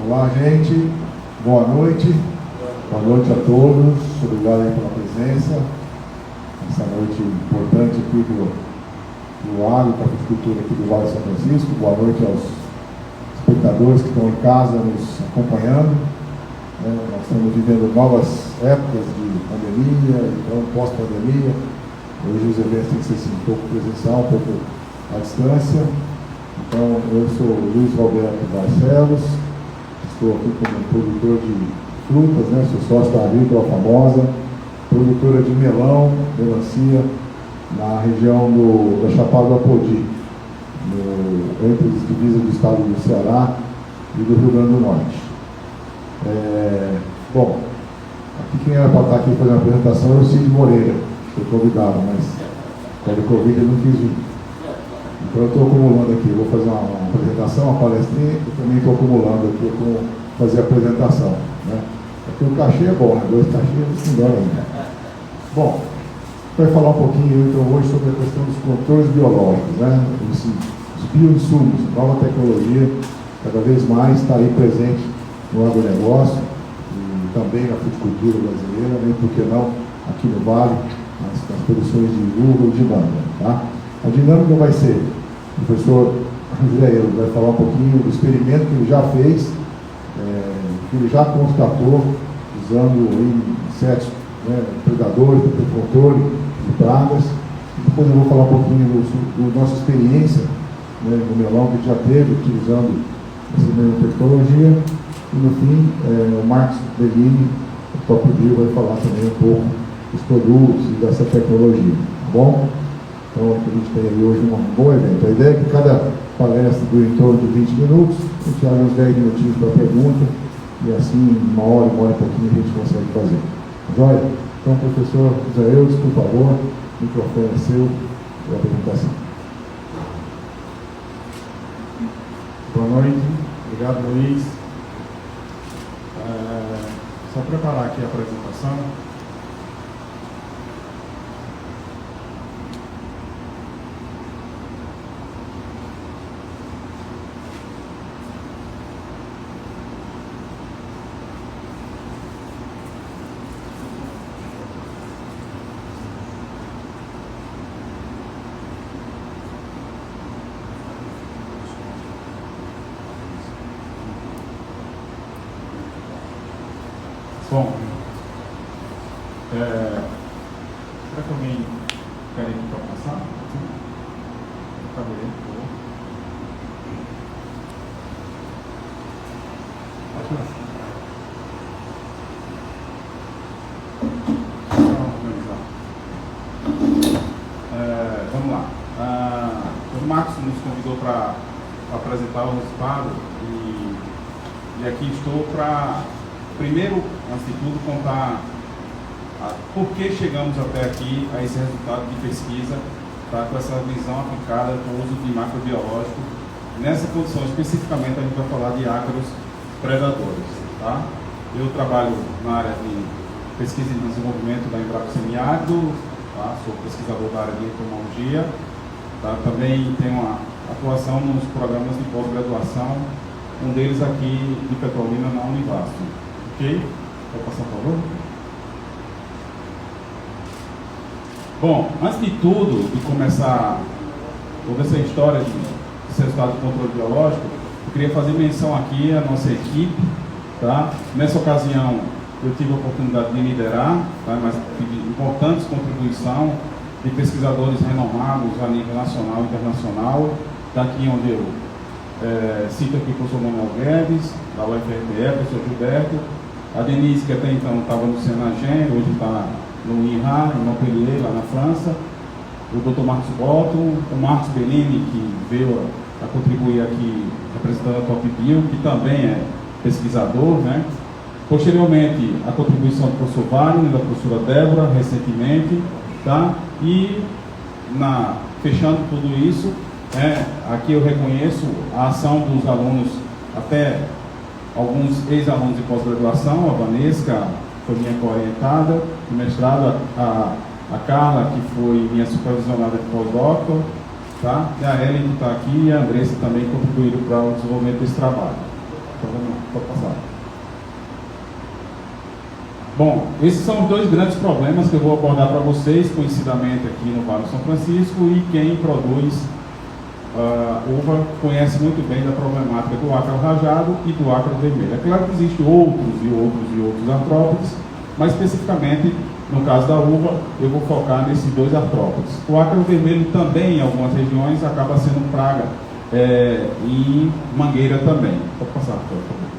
Olá, gente. Boa noite. Boa noite a todos. Obrigado aí pela presença. Essa noite importante aqui do agro, para a agricultura aqui do Vale de São Francisco. Boa noite aos espectadores que estão em casa nos acompanhando. Nós estamos vivendo novas épocas de pandemia, então pós-pandemia. Hoje os eventos têm que ser assim, um pouco presencial, um pouco à distância. Então, eu sou Luiz Roberto Barcelos, estou aqui como produtor de frutas, sou sócio da Agrícola Famosa, produtora de melão, melancia, na região da Chapada do Apodi, entre as divisas do estado do Ceará e do Rio Grande do Norte. Bom, aqui quem era para estar aqui fazendo a apresentação é o Cid Moreira, foi convidado, mas por causa do Covid eu não quis vir. Então eu estou acumulando aqui, vou fazer uma apresentação, uma palestrinha, e também estou acumulando aqui como fazer a apresentação. Aqui o cachê é bom, 2 cachês não dói ainda. Bom, vai falar um pouquinho então hoje sobre a questão dos controles biológicos, os bioinsumos, nova tecnologia, cada vez mais está aí presente no agronegócio e também na fruticultura brasileira, nem por que não aqui no Vale, nas produções de uva e de manga, tá? A dinâmica vai ser, o professor José vai falar um pouquinho do experimento que ele já fez, que ele já constatou, usando insetos, predadores, para ter controle de pragas. E depois eu vou falar um pouquinho da nossa experiência no melão que já teve, utilizando essa mesma tecnologia. E no fim, o Marcos Bellini, o Top Bio, vai falar também um pouco dos produtos e dessa tecnologia, tá bom? Então, a gente tem aí hoje um bom evento. A ideia é que cada palestra dure em torno de 20 minutos, a gente abre uns 10 minutinhos para a pergunta, e assim, uma hora e pouquinho a gente consegue fazer. Joia? Então, professor José Eudes, por favor, o microfone é seu para a apresentação. Boa noite, obrigado, Luiz. Só preparar aqui a apresentação. Bom, será que alguém quer ir para passar? Acabei, por favor. Pode vamos lá. O Marcos nos convidou para apresentar o resultado e aqui estou para, primeiro, antes de tudo, contar por que chegamos até aqui a esse resultado de pesquisa, com essa visão aplicada com o uso de macrobiológico. Nessa condição, especificamente, a gente vai falar de ácaros predadores. Tá? Eu trabalho na área de pesquisa e desenvolvimento da Embrapa Semiárido, tá? Sou pesquisador da área de entomologia, tá? Também tenho uma atuação nos programas de pós-graduação, um deles aqui de Petrolina na Univasf. Ok? Pode passar, por favor? Bom, antes de tudo, de começar toda essa história desse resultado de controle biológico, eu queria fazer menção aqui à nossa equipe, tá? Nessa ocasião, eu tive a oportunidade de liderar, tá? Mas tive importantes contribuições de pesquisadores renomados a nível nacional e internacional, daqui onde eu cito aqui o professor Manuel Guedes, da UFRPE, o professor Gilberto, a Denise, que até então estava no Senagem, hoje está no IRA, em Montpellier, lá na França, o Dr. Marcos Botto, o Marcos Bellini, que veio a contribuir aqui representando a Top Bio, que também é pesquisador, Posteriormente, a contribuição do professor Wagner, da professora Débora, recentemente, tá? E, fechando tudo isso, aqui eu reconheço a ação dos alunos, até alguns ex-alunos de pós-graduação, a Vanesca foi minha co-orientada, de mestrado, a Carla, que foi minha supervisionada de pós-doutor, tá? E a Ellen, que está aqui, e a Andressa também contribuíram para o desenvolvimento desse trabalho. Pode passar. Bom, esses são os dois grandes problemas que eu vou abordar para vocês, conhecidamente aqui no Vale do São Francisco, e quem produz uva conhece muito bem da problemática do ácaro rajado e do ácaro vermelho. É claro que existem outros artrópodes, mas especificamente no caso da uva eu vou focar nesses dois artrópodes. O ácaro vermelho também em algumas regiões acaba sendo praga em mangueira também. Pode passar, por favor.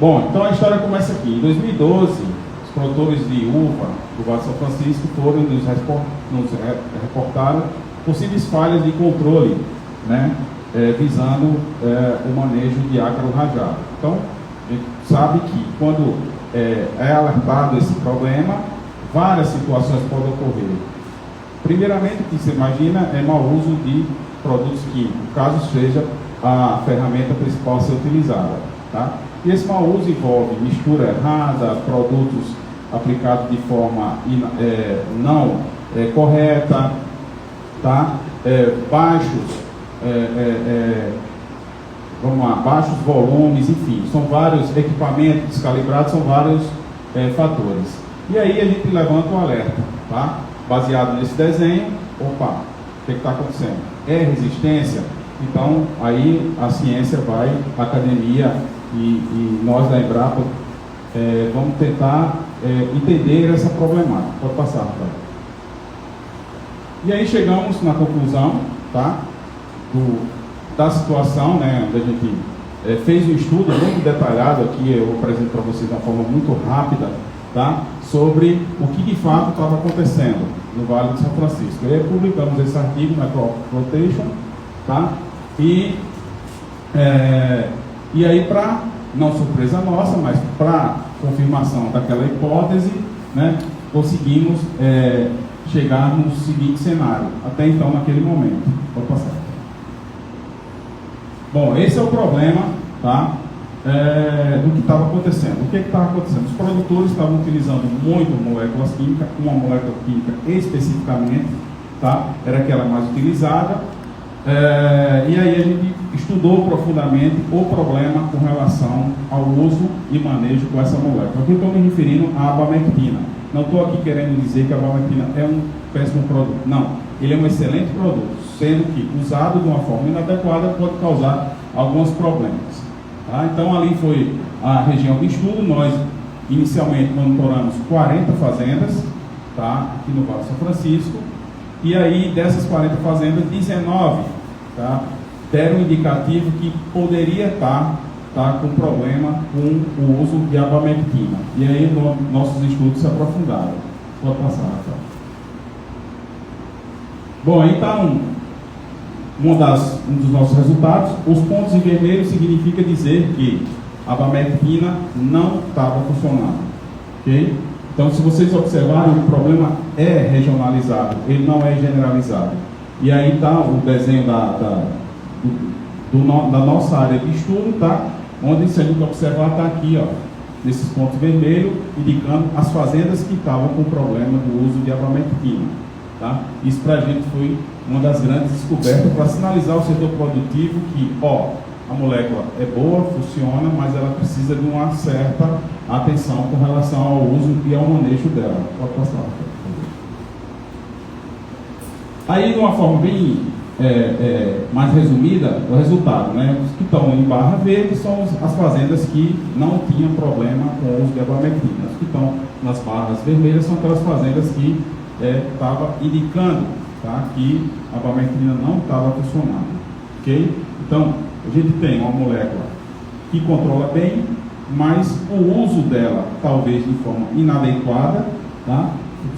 Bom, então a história começa aqui. Em 2012, os produtores de uva do Vale de São Francisco foram nos reportaram possíveis falhas de controle, né, visando o manejo de ácaro rajado. Então, a gente sabe que quando é alertado esse problema, várias situações podem ocorrer. Primeiramente, o que você imagina é mau uso de produtos químicos, caso seja a ferramenta principal a ser utilizada. Tá? E esse mau uso envolve mistura errada, produtos aplicados de forma não correta, tá? Baixos volumes, enfim, são vários equipamentos descalibrados, são vários fatores. E aí a gente levanta o alerta, tá? Baseado nesse desenho, opa, o que está acontecendo? É resistência? Então aí a ciência vai, a academia e nós da Embrapa vamos tentar entender essa problemática. Pode passar, Rafael. E aí chegamos na conclusão, tá? Da situação, né, onde a gente fez um estudo muito detalhado aqui, eu apresento para vocês de uma forma muito rápida, tá? Sobre o que de fato estava acontecendo no Vale de São Francisco. E aí publicamos esse artigo na Crop Rotation, tá? E aí, para, não surpresa nossa, mas para confirmação daquela hipótese, né, conseguimos chegar no seguinte cenário, até então naquele momento. Pode passar. Bom, esse é o problema, tá, do que estava acontecendo. O que estava acontecendo? Os produtores estavam utilizando muito moléculas químicas, uma molécula química especificamente, tá, era aquela mais utilizada, e aí a gente estudou profundamente o problema com relação ao uso e manejo com essa molécula. Aqui estou me referindo à abamectina. Não estou aqui querendo dizer que a abamectina é um péssimo produto. Não, ele é um excelente produto, sendo que usado de uma forma inadequada pode causar alguns problemas. Tá? Então ali foi a região de estudo. Nós inicialmente monitoramos 40 fazendas, tá, aqui no Vale de São Francisco, e aí dessas 40 fazendas, 19, tá, deram um indicativo que poderia estar com problema com o uso de abamectina. E aí nossos estudos se aprofundaram. Pode passar, Rafael. Bom, aí está um dos nossos resultados. Os pontos em vermelho significa dizer que a abamectina não estava funcionando. Ok? Então, se vocês observarem, o problema é regionalizado, ele não é generalizado. E aí está o desenho da nossa área de estudo, tá? Onde, se a gente observar, está aqui, ó, nesses pontos vermelhos, indicando as fazendas que estavam com problema do uso de abamectina. Tá? Isso para a gente foi uma das grandes descobertas para sinalizar ao setor produtivo que, ó, a molécula é boa, funciona, mas ela precisa de uma certa atenção com relação ao uso e ao manejo dela. Pode passar. Aí, de uma forma bem mais resumida, o resultado, né? Os que estão em barra verde são as fazendas que não tinham problema com o uso de abamectina. Os que estão nas barras vermelhas são aquelas fazendas que estava indicando, tá, que a abamectina não estava funcionando. Ok? Então, a gente tem uma molécula que controla bem, mas o uso dela, talvez de forma inadequada, tá,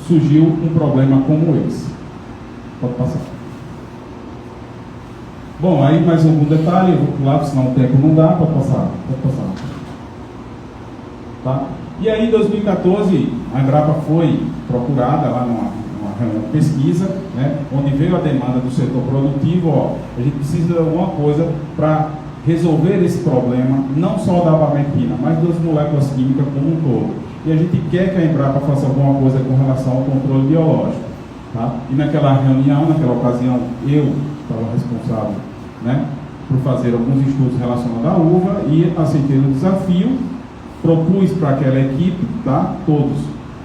surgiu um problema como esse. Pode passar. Bom, aí mais algum detalhe, eu vou pular, senão o tempo não dá. Pode passar. Tá? E aí, em 2014, a Embrapa foi procurada lá numa reunião de pesquisa, né, onde veio a demanda do setor produtivo, ó, a gente precisa de alguma coisa para resolver esse problema, não só da abamectina, mas das moléculas químicas como um todo. E a gente quer que a Embrapa faça alguma coisa com relação ao controle biológico. Tá? E naquela reunião, naquela ocasião, eu estava responsável, né, por fazer alguns estudos relacionados à uva e aceitei o desafio, propus para aquela equipe, tá? Todos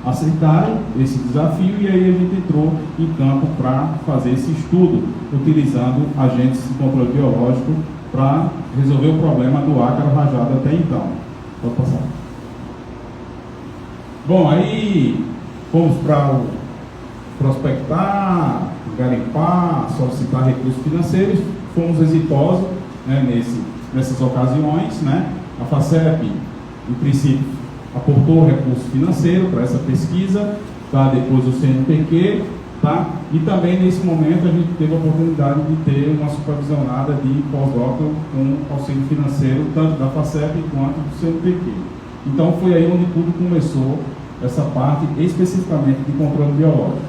aceitaram esse desafio e aí a gente entrou em campo para fazer esse estudo, utilizando agentes de controle biológico para resolver o problema do ácaro rajado até então. Pode passar. Bom, aí fomos para prospectar, garimpar, solicitar recursos financeiros, fomos exitosos, né, nessas ocasiões, né? A FACEP, em princípio, aportou recurso financeiro para essa pesquisa, tá? Depois o CNPq, tá? E também nesse momento a gente teve a oportunidade de ter uma supervisionada de pós-doutorado com auxílio financeiro, tanto da FACEP quanto do CNPq. Então foi aí onde tudo começou, essa parte especificamente de controle biológico.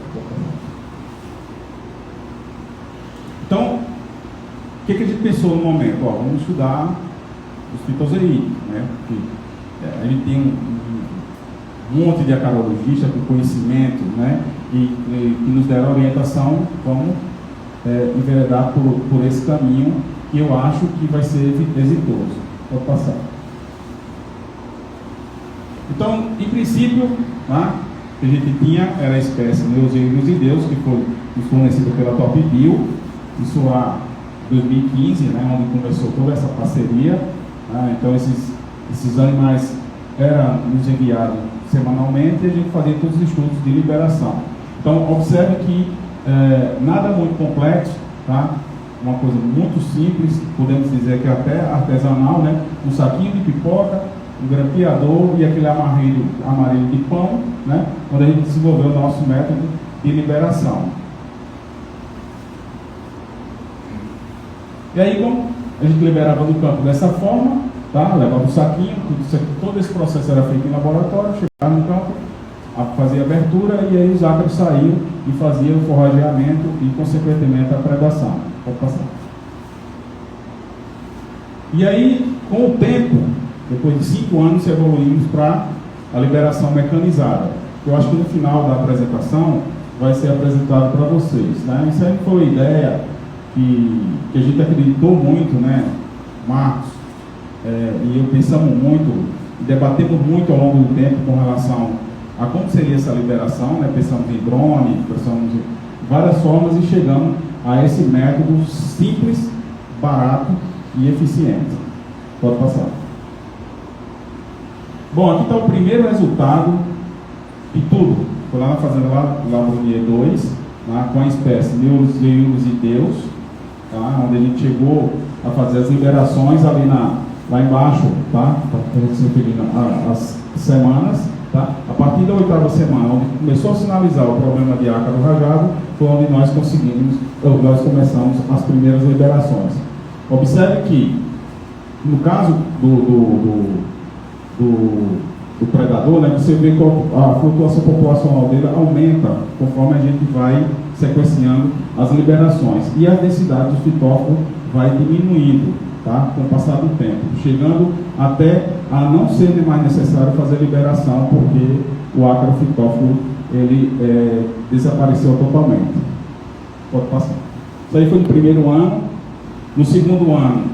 Então, o que a gente pensou no momento? Ó, vamos estudar os fitozeídeos, né? Porque a gente tem um monte de acarologistas com conhecimento, né? E que nos deram orientação, vamos enveredar por esse caminho que eu acho que vai ser exitoso. Pode passar. Então, em princípio, tá, que a gente tinha era a espécie Neoseiros que foi fornecida pela Top Bio, isso lá em 2015, né, onde começou toda essa parceria. Tá? Então, esses animais eram nos enviados semanalmente e a gente fazia todos os estudos de liberação. Então, observe que nada muito complexo, tá? Uma coisa muito simples, podemos dizer que até artesanal, né? Um saquinho de pipoca, um grampeador e aquele amarelo de pão, né? Onde a gente desenvolveu o nosso método de liberação. E aí, como a gente liberava no campo dessa forma, tá? Levava o saquinho, todo esse processo era feito em laboratório, chegava no campo, fazia abertura e aí os ácaros saíam e faziam o forrageamento e, consequentemente, a predação. Pode passar. E aí, com o tempo, depois de 5 anos, evoluímos para a liberação mecanizada. Eu acho que no final da apresentação vai ser apresentado para vocês. Né? Isso aí foi uma ideia que a gente acreditou muito, né, Marcos, e eu pensamos muito, debatemos muito ao longo do tempo com relação a como seria essa liberação, né? Pensamos em drone, pensamos em várias formas e chegamos a esse método simples, barato e eficiente. Pode passar. Bom, aqui está o primeiro resultado de tudo. Foi lá na fazenda Labrunier 2, tá? Com a espécie Neoseiros, tá? Onde a gente chegou a fazer as liberações ali lá embaixo, tá? Para a gente se referir às semanas. Tá? A partir da 8ª semana, onde começou a sinalizar o problema de ácaro rajado, foi onde nós começamos as primeiras liberações. Observe que, no caso do predador, né, você vê que a flutuação populacional dele aumenta conforme a gente vai sequenciando as liberações. E a densidade do fitóforo vai diminuindo, tá? Com o passar do tempo, chegando até a não ser mais necessário fazer liberação, porque o ácaro fitóforo ele desapareceu totalmente. Pode passar. Isso aí foi no primeiro ano. No segundo ano,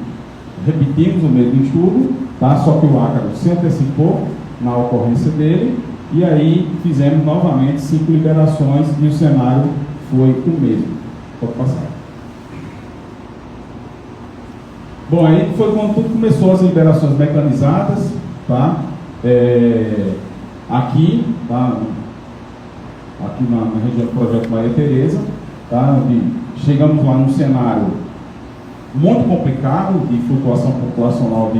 repetimos o mesmo estudo, tá? Só que o ácaro se antecipou na ocorrência dele, e aí fizemos novamente 5 liberações e o cenário foi o mesmo. Pode passar. Bom, aí foi quando tudo começou, as liberações mecanizadas, tá? Aqui, tá? Aqui na região do Projeto Maria Tereza, tá? Chegamos lá num cenário muito complicado de flutuação populacional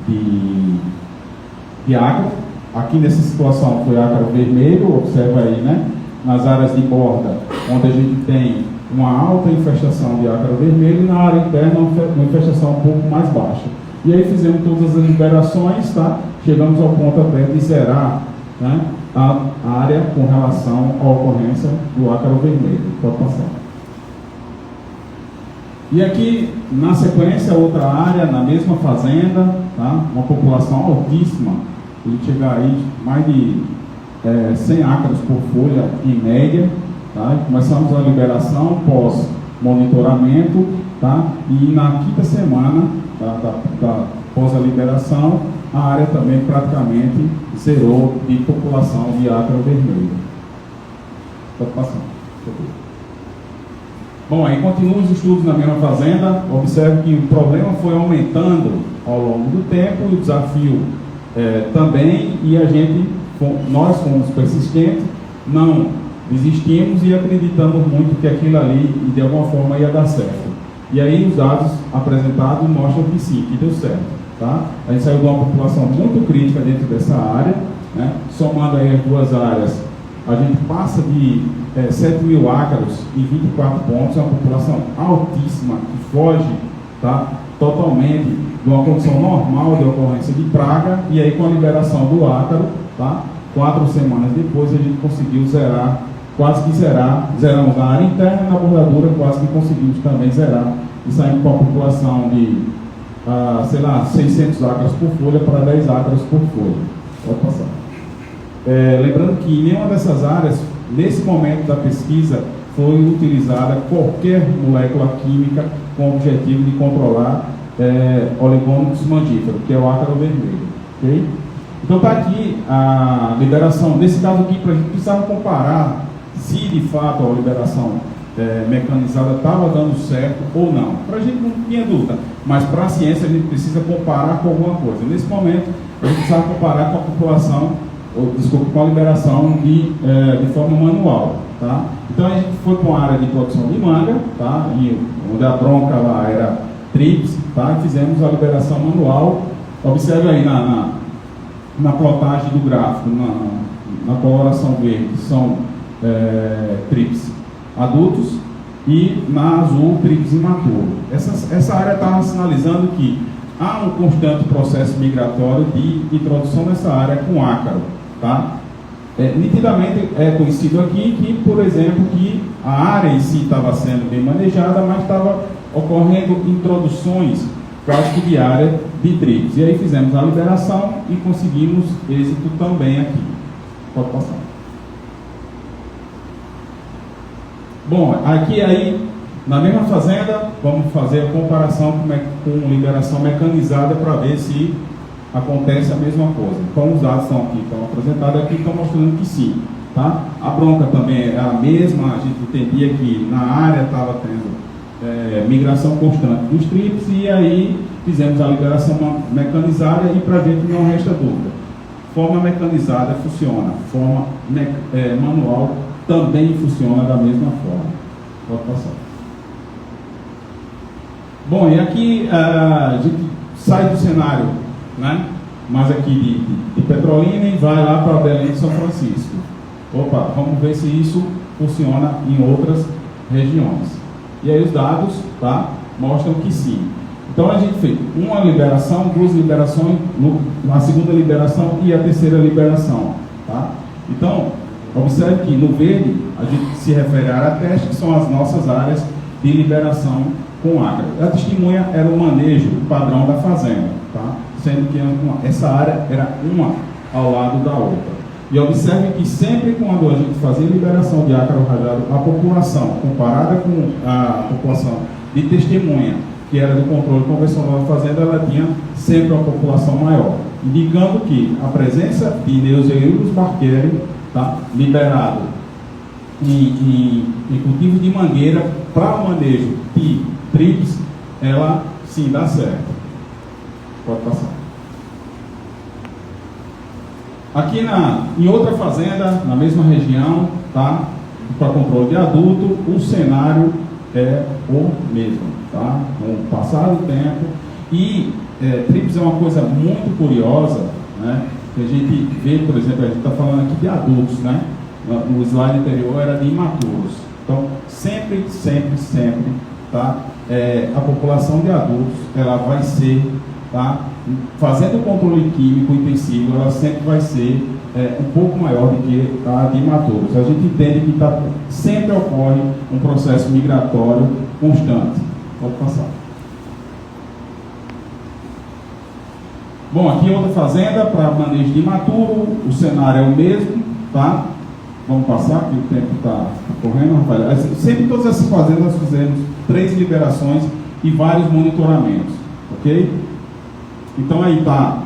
de ácaro. Aqui nessa situação foi ácaro vermelho, observa aí, né? Nas áreas de borda, onde a gente tem uma alta infestação de ácaro vermelho, e na área interna uma infestação um pouco mais baixa. E aí fizemos todas as liberações, tá? Chegamos ao ponto até de zerar, né, a área com relação à ocorrência do ácaro vermelho. Pode passar. E aqui, na sequência, outra área, na mesma fazenda, tá? Uma população altíssima, ele chega aí mais de 100 ácaros por folha em média. Tá? Começamos a liberação pós monitoramento tá? E na quinta semana após a liberação, a área também praticamente zerou de população de ácaro vermelho. Pode passar. Bom, aí continuam os estudos na mesma fazenda. Observe que o problema foi aumentando ao longo do tempo, e o desafio também, e nós fomos persistentes, não desistimos e acreditamos muito que aquilo ali de alguma forma ia dar certo. E aí os dados apresentados mostram que sim, que deu certo. Tá? A gente saiu de uma população muito crítica dentro dessa área, né? Somando aí as duas áreas, a gente passa de 7 mil ácaros em 24 pontos, é uma população altíssima, que foge, tá, totalmente de uma condição normal de ocorrência de praga, e aí com a liberação do ácaro, tá, 4 semanas depois a gente conseguiu zerar, quase que zeramos na área interna e na bordadura, quase que conseguimos também zerar, e saímos com a população de, sei lá, 600 ácaros por folha para 10 ácaros por folha. Pode passar. Lembrando que em nenhuma dessas áreas, nesse momento da pesquisa, foi utilizada qualquer molécula química com o objetivo de controlar oligômeros mandíferos, que é o ácaro vermelho. Okay? Então está aqui a liberação. Nesse caso aqui, para a gente precisava comparar se de fato a liberação mecanizada estava dando certo ou não. Para a gente não tinha dúvida, mas para a ciência a gente precisa comparar com alguma coisa. Nesse momento, a gente precisava comparar com a população, com a liberação de forma manual. Tá? Então a gente foi para uma área de produção de manga, tá? Onde a bronca lá era trips, tá? E fizemos a liberação manual. Observe aí na plotagem do gráfico, na coloração verde, são trips adultos, e na azul, trips imaturo. Essa área está sinalizando que há um constante processo migratório de introdução nessa área com ácaro. Tá? Nitidamente é conhecido aqui que, por exemplo, que a área em si estava sendo bem manejada, mas estava ocorrendo introduções quase que diárias de trips. E aí fizemos a liberação e conseguimos êxito também aqui. Pode passar. Bom, aqui aí, na mesma fazenda, vamos fazer a comparação com liberação mecanizada para ver se acontece a mesma coisa. Então os dados estão apresentados aqui, estão mostrando que sim. Tá? A bronca também é a mesma, a gente entendia que na área estava tendo migração constante dos trips, e aí fizemos a liberação mecanizada, e para a gente não resta dúvida. Forma mecanizada funciona, forma manual também funciona da mesma forma. Pode passar. Bom, e aqui a gente sai do cenário, né, mais aqui de Petrolina, e vai lá para Belém de São Francisco. Opa, vamos ver se isso funciona em outras regiões. E aí os dados, tá, mostram que sim. Então a gente fez uma liberação, duas liberações, a segunda liberação e a terceira liberação. Tá? Então, observe que no verde a gente se refere à área teste, que são as nossas áreas de liberação com ácaro. A testemunha era o manejo padrão da fazenda, tá? Sendo que essa área era uma ao lado da outra. E observe que sempre quando a gente fazia liberação de ácaro rajado, a população, comparada com a população de testemunha, que era do controle convencional da fazenda, ela tinha sempre uma população maior, indicando que a presença de Neozeirus barqueri, tá, liberado em cultivo de mangueira para o manejo de trips, ela sim dá certo. Pode passar. Aqui em outra fazenda, na mesma região, tá, para controle de adulto, o cenário é o mesmo, tá? Com o passar do tempo, e trips é uma coisa muito curiosa, né? Que a gente vê, por exemplo, a gente está falando aqui de adultos, né? No slide anterior era de imaturos. Então, sempre, tá? A população de adultos, ela vai ser, tá? Fazendo o controle químico intensivo, ela sempre vai ser um pouco maior do que a de imaturos. A gente entende que sempre ocorre um processo migratório constante. Pode passar. Bom, aqui outra fazenda para manejo de imaturo, o cenário é o mesmo, tá? Vamos passar, que o tempo está correndo, rapaz. Sempre todas essas fazendas nós fizemos 3 liberações e vários monitoramentos, ok? Então aí está,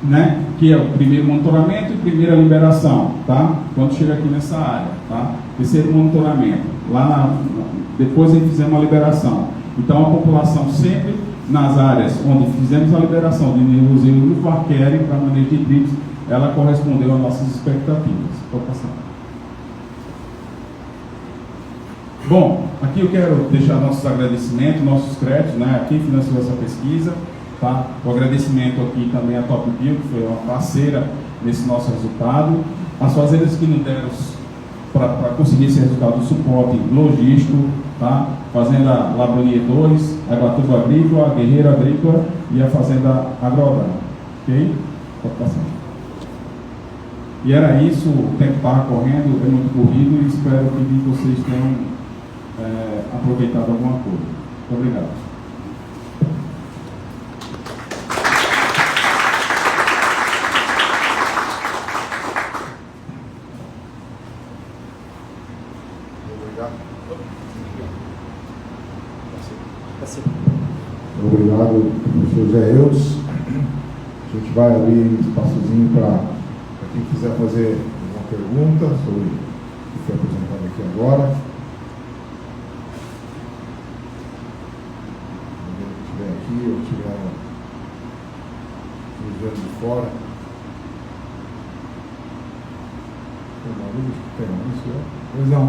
né, que é o primeiro monitoramento e primeira liberação, tá? Quando chega aqui nessa área, tá? Terceiro monitoramento, depois a gente fizemos a liberação. Então a população sempre nas áreas onde fizemos a liberação de neurozinho do Farquere para manejo de trips, ela correspondeu às nossas expectativas. Pode passar. Bom, aqui eu quero deixar nossos agradecimentos, nossos créditos, né, a quem financiou essa pesquisa, tá? O agradecimento aqui também à Top Bio, que foi uma parceira nesse nosso resultado, as fazendas que nos deram para conseguir esse resultado, o suporte logístico, tá? Fazenda Labronier 2, Aguatuba Agrícola, Guerreiro Agrícola e a Fazenda Agrodan, ok? Pode passar. E era isso, o tempo estava correndo, é muito corrido e espero que vocês tenham aproveitado alguma coisa. Muito obrigado. Obrigado, professor Zé Eudes. A gente vai abrir um espaçozinho para quem quiser fazer uma pergunta sobre o que foi apresentado aqui agora. Se alguém estiver aqui ou estiver nos vendo de fora. Tem uma luz que tem isso? Pois não,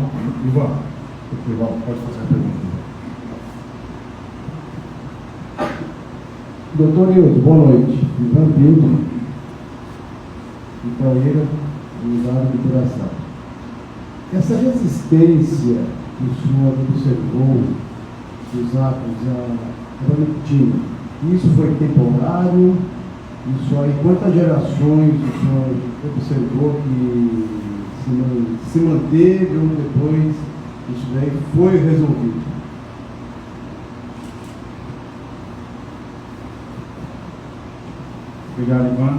Ivan. Ivan, pode fazer a pergunta. Doutor Eudes, boa noite. Ivan Bildo, Itaíra, Unidade de Curação. Essa resistência que o senhor observou dos atos da ivermectina, isso foi temporário? Isso aí, quantas gerações o senhor observou que se manteve ou depois isso daí foi resolvido? Obrigado, Ivan.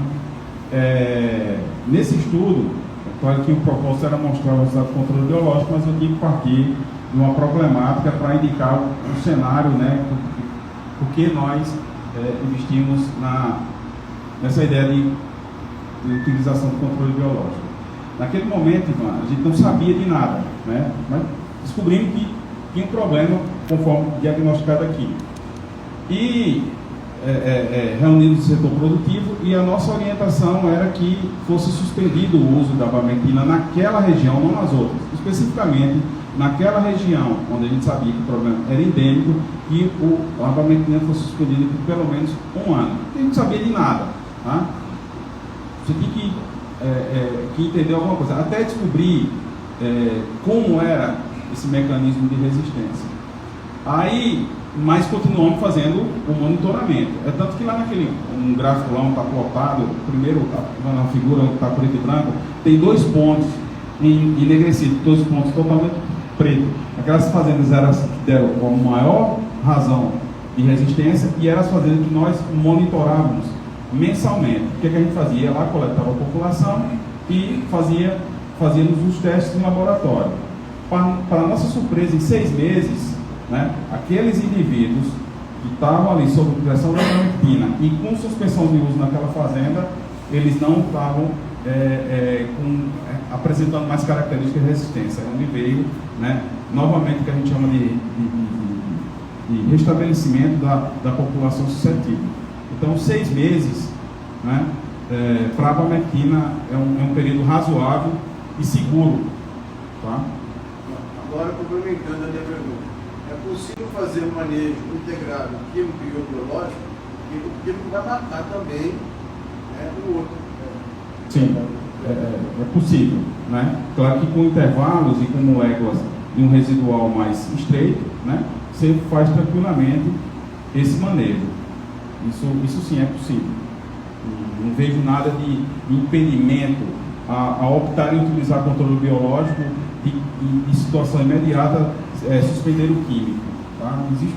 Nesse estudo, é claro que o propósito era mostrar o resultado do controle biológico, mas eu tive que partir de uma problemática para indicar o cenário, né, porque nós investimos nessa ideia de utilização do controle biológico. Naquele momento, Ivan, a gente não sabia de nada, né, mas descobrimos que tinha um problema conforme diagnosticado aqui. E reunidos no setor produtivo, e a nossa orientação era que fosse suspendido o uso da abametina naquela região, não nas outras, especificamente naquela região onde a gente sabia que o problema era endêmico, que a abametina fosse suspendida por pelo menos um ano. A gente não sabia de nada, tá? Você tem que entender alguma coisa, até descobrir como era esse mecanismo de resistência. Aí, mas continuamos fazendo o monitoramento. É tanto que lá um gráfico lá onde está plotado, primeiro na figura onde está preto e branco, tem 2 pontos enegrecidos, 2 pontos totalmente preto. Aquelas fazendas eram as que deram a maior razão de resistência e eram as fazendas que nós monitorávamos mensalmente. O que a gente fazia? Ia lá, coletava a população e fazíamos os testes em laboratório. Para nossa surpresa, em 6 meses, né, aqueles indivíduos que estavam ali sob pressão da ivermectina e com suspensão de uso naquela fazenda, eles não estavam apresentando mais características de resistência. Onde veio, né, novamente o que a gente chama de restabelecimento da população suscetível. Então, 6 meses, né, para a abametina é um período razoável e seguro. Tá? Agora, complementando a minha pergunta, é possível fazer um manejo integrado químico e biológico, e o químico vai matar também, né, o outro. Sim, é possível, né? Claro que com intervalos e com moléculas de um residual mais estreito, né, você faz tranquilamente esse manejo. Isso sim é possível. Não vejo nada de impedimento a optar em utilizar controle biológico e em situação imediata suspender o químico. Tá? Existe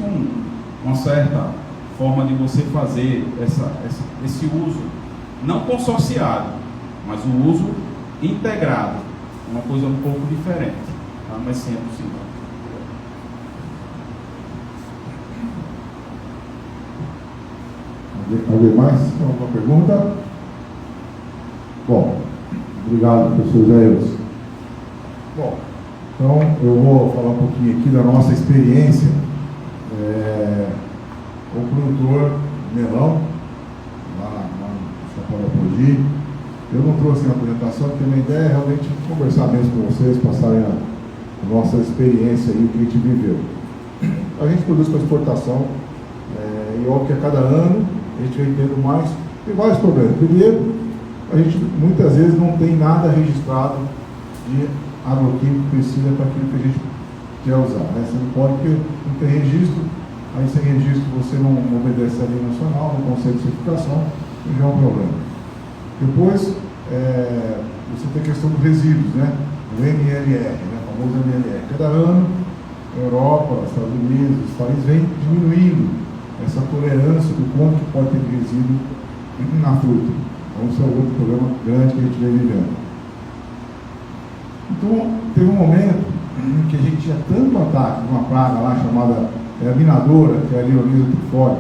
uma certa forma de você fazer esse uso, não consorciado, mas o uso integrado, uma coisa um pouco diferente, tá? Mas sim é possível. Alguém mais? Alguma pergunta? Bom, obrigado, professor Zé. Bom, então eu vou falar um pouquinho aqui da nossa experiência como produtor de melão, lá no Chapéu da Podi. Eu não trouxe na apresentação, porque a minha ideia é realmente conversar mesmo com vocês, passarem a nossa experiência e o que a gente viveu. A gente produz para exportação, e óbvio que a cada ano a gente vem tendo mais, tem vários problemas. Primeiro, a gente muitas vezes não tem nada registrado de agroquímico que precisa para aquilo que a gente quer usar, né? Você não pode, porque não tem registro, aí sem registro você não obedece a lei nacional, não consegue certificação, e já é um problema. Depois, você tem a questão dos resíduos, né? O MLR, né? O famoso MLR. Cada ano, a Europa, Estados Unidos, os países vêm diminuindo essa tolerância do quanto que pode ter de resíduo na fruta. Então, esse é outro problema grande que a gente vem vivendo. Então, teve um momento em que a gente tinha tanto ataque de uma praga lá chamada minadora, que é a Lioniza trifólia.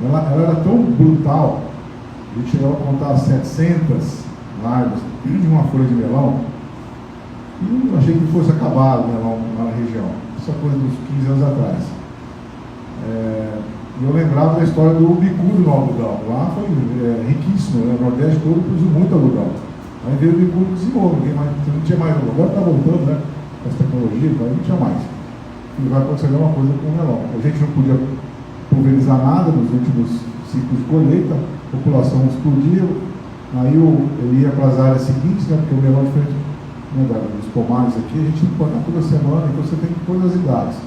Ela era tão brutal, a gente chegava a contar 700 larvas de uma folha de melão, e eu achei que fosse acabar o melão lá na região. Isso é coisa dos 15 anos atrás. E eu lembrava da história do bicudo no algodão. Lá foi riquíssimo, né? O Nordeste todo produziu muito algodão. Aí veio o bicudo e dizimou, não tinha mais algodão. Agora está voltando, né? Com as tecnologias, mas não tinha mais. E vai acontecer a mesma coisa com o melão. A gente não podia pulverizar nada nos últimos ciclos de colheita, a população explodia, aí ele ia para as áreas seguintes, né? Porque o melão é diferente, né, dos pomares aqui, a gente tem que plantar toda semana, então você tem que pôr nas idades.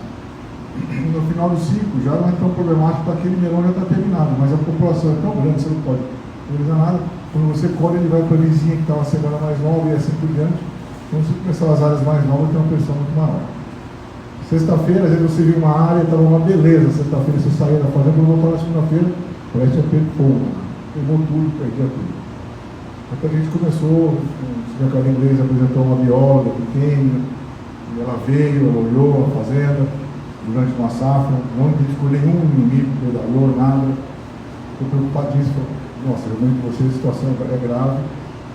No final do ciclo já não é tão problemático, porque aquele melão já está terminado, mas a população é tão grande, você não pode pulverizar nada. Quando você colhe, ele vai para a vizinha que está uma semana mais nova e assim por diante. Então, se começar as áreas mais novas, tem uma pressão muito maior. Sexta-feira, às vezes você viu uma área, estava uma beleza. Sexta-feira você saía da fazenda, quando voltava na segunda-feira, parece que tinha pego fogo. Queimou tudo, perdia tudo. Até que a gente começou, o mercado inglês apresentou uma bióloga pequena, e ela veio, ela olhou a fazenda durante uma safra, não identificou nenhum inimigo, predador, nada. Estou preocupadíssimo. Nossa, realmente vocês, a situação é grave.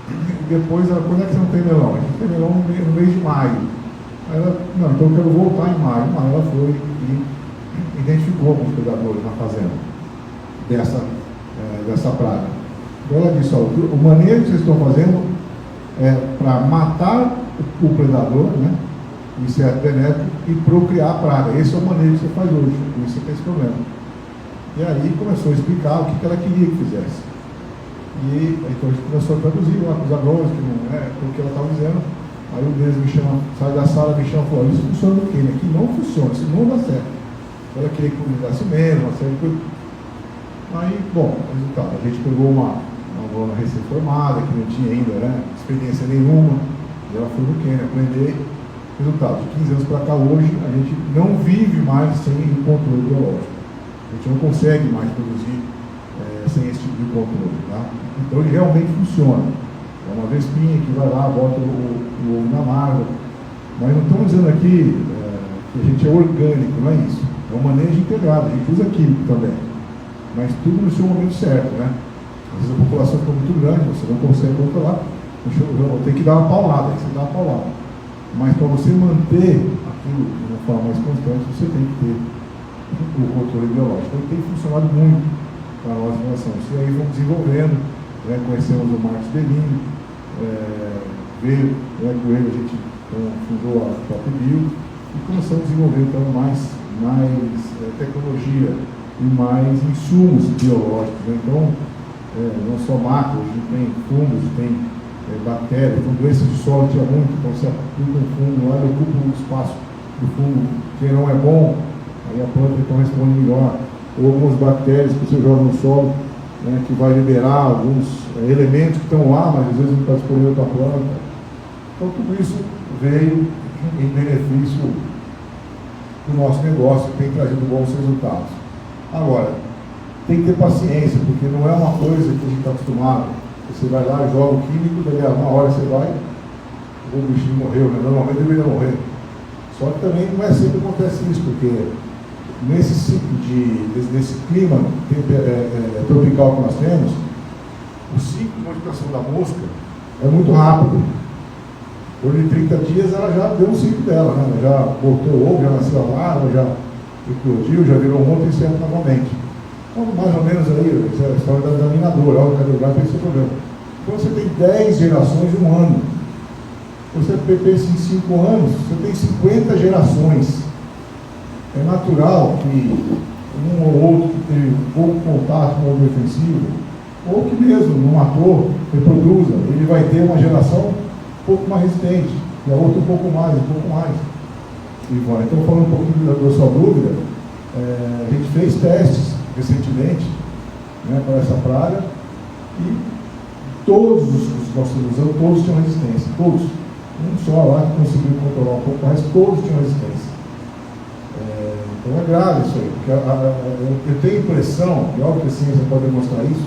E depois, quando é que você não tem melão? A gente tem melão no mês de maio. Aí ela, não, então eu quero voltar em maio. Mas ela foi e identificou alguns predadores na fazenda dessa praga. Então ela disse, o manejo que vocês estão fazendo é para matar o predador, né? Inseto benéfico, e procriar a praga. Esse é o manejo que você faz hoje. Isso é esse problema. E aí começou a explicar o que ela queria que fizesse. E então a gente começou a traduzir lá para os agrônomos, que não é o que ela estava dizendo. Aí um deles me chama, sai da sala, me chama e falou, isso funciona do quê? Aqui não funciona, isso não dá certo. Ela queria que cuidasse mesmo, uma série de coisas. Aí, bom, resultado, a gente pegou uma agrônoma recém-formada, que não tinha ainda, né, experiência nenhuma, e ela foi no Quênia aprender. Resultado, de 15 anos para cá, hoje, a gente não vive mais sem o controle biológico. A gente não consegue mais produzir sem esse tipo de controle, tá? Então ele realmente funciona. É uma vespinha que vai lá, bota o ovo na larva. Mas não estamos dizendo aqui que a gente é orgânico, não é isso. É um manejo integrado, a gente usa químico também. Mas tudo no seu momento certo, né? Às vezes a população fica muito grande, você não consegue controlar, tem que dar uma paulada, aí você dá uma paulada. Mas para você manter aquilo de uma forma mais constante, você tem que ter o controle biológico. Então tem funcionado muito para a nossa relação. E aí vamos desenvolvendo, né? Conhecemos o Marcos Bellini, veio, né, com ele a gente fundou a Top Bio e começamos a desenvolver então mais tecnologia e mais insumos biológicos, né? Então, não só macro, a gente tem fungos, tem bactérias, então doenças de solo tinha muito, então você aplica um fungo lá, ele ocupa um espaço do fungo que não é bom, aí a planta então responde melhor. Ou algumas bactérias que você joga no solo, né, que vai liberar alguns elementos que estão lá, mas às vezes não está disponível para a planta. Então tudo isso veio em benefício do nosso negócio, que tem trazido bons resultados. Agora, tem que ter paciência, porque não é uma coisa que a gente está acostumado. Você vai lá, joga o químico, daí a uma hora você vai, o bichinho morreu, né? Normalmente deveria morrer. Só que também não é sempre que acontece isso, porque nesse ciclo nesse clima tropical que nós temos, o ciclo de multiplicação da mosca é muito rápido. Por de 30 dias ela já deu um ciclo dela, né? Ela já botou o ovo, já nasceu a larva, já eclodiu, já virou um monte e inseto novamente. Então, mais ou menos aí, essa é a história da minadora, o cadograr tem esse problema. Então você tem 10 gerações em um ano. Você pensa em 5 anos, você tem 50 gerações. É natural que um ou outro que teve pouco contato com o defensivo, ou que mesmo não matou, reproduza, ele vai ter uma geração um pouco mais resistente, e a outra um pouco mais. Então, falando um pouquinho da sua dúvida, a gente fez testes recentemente, né, para essa praga, e todos os que nós estamos usando, todos tinham resistência, todos. Um só lá que conseguiu controlar um pouco mais, todos tinham resistência. Então é grave isso aí, porque eu tenho a impressão, e óbvio que a ciência pode demonstrar isso,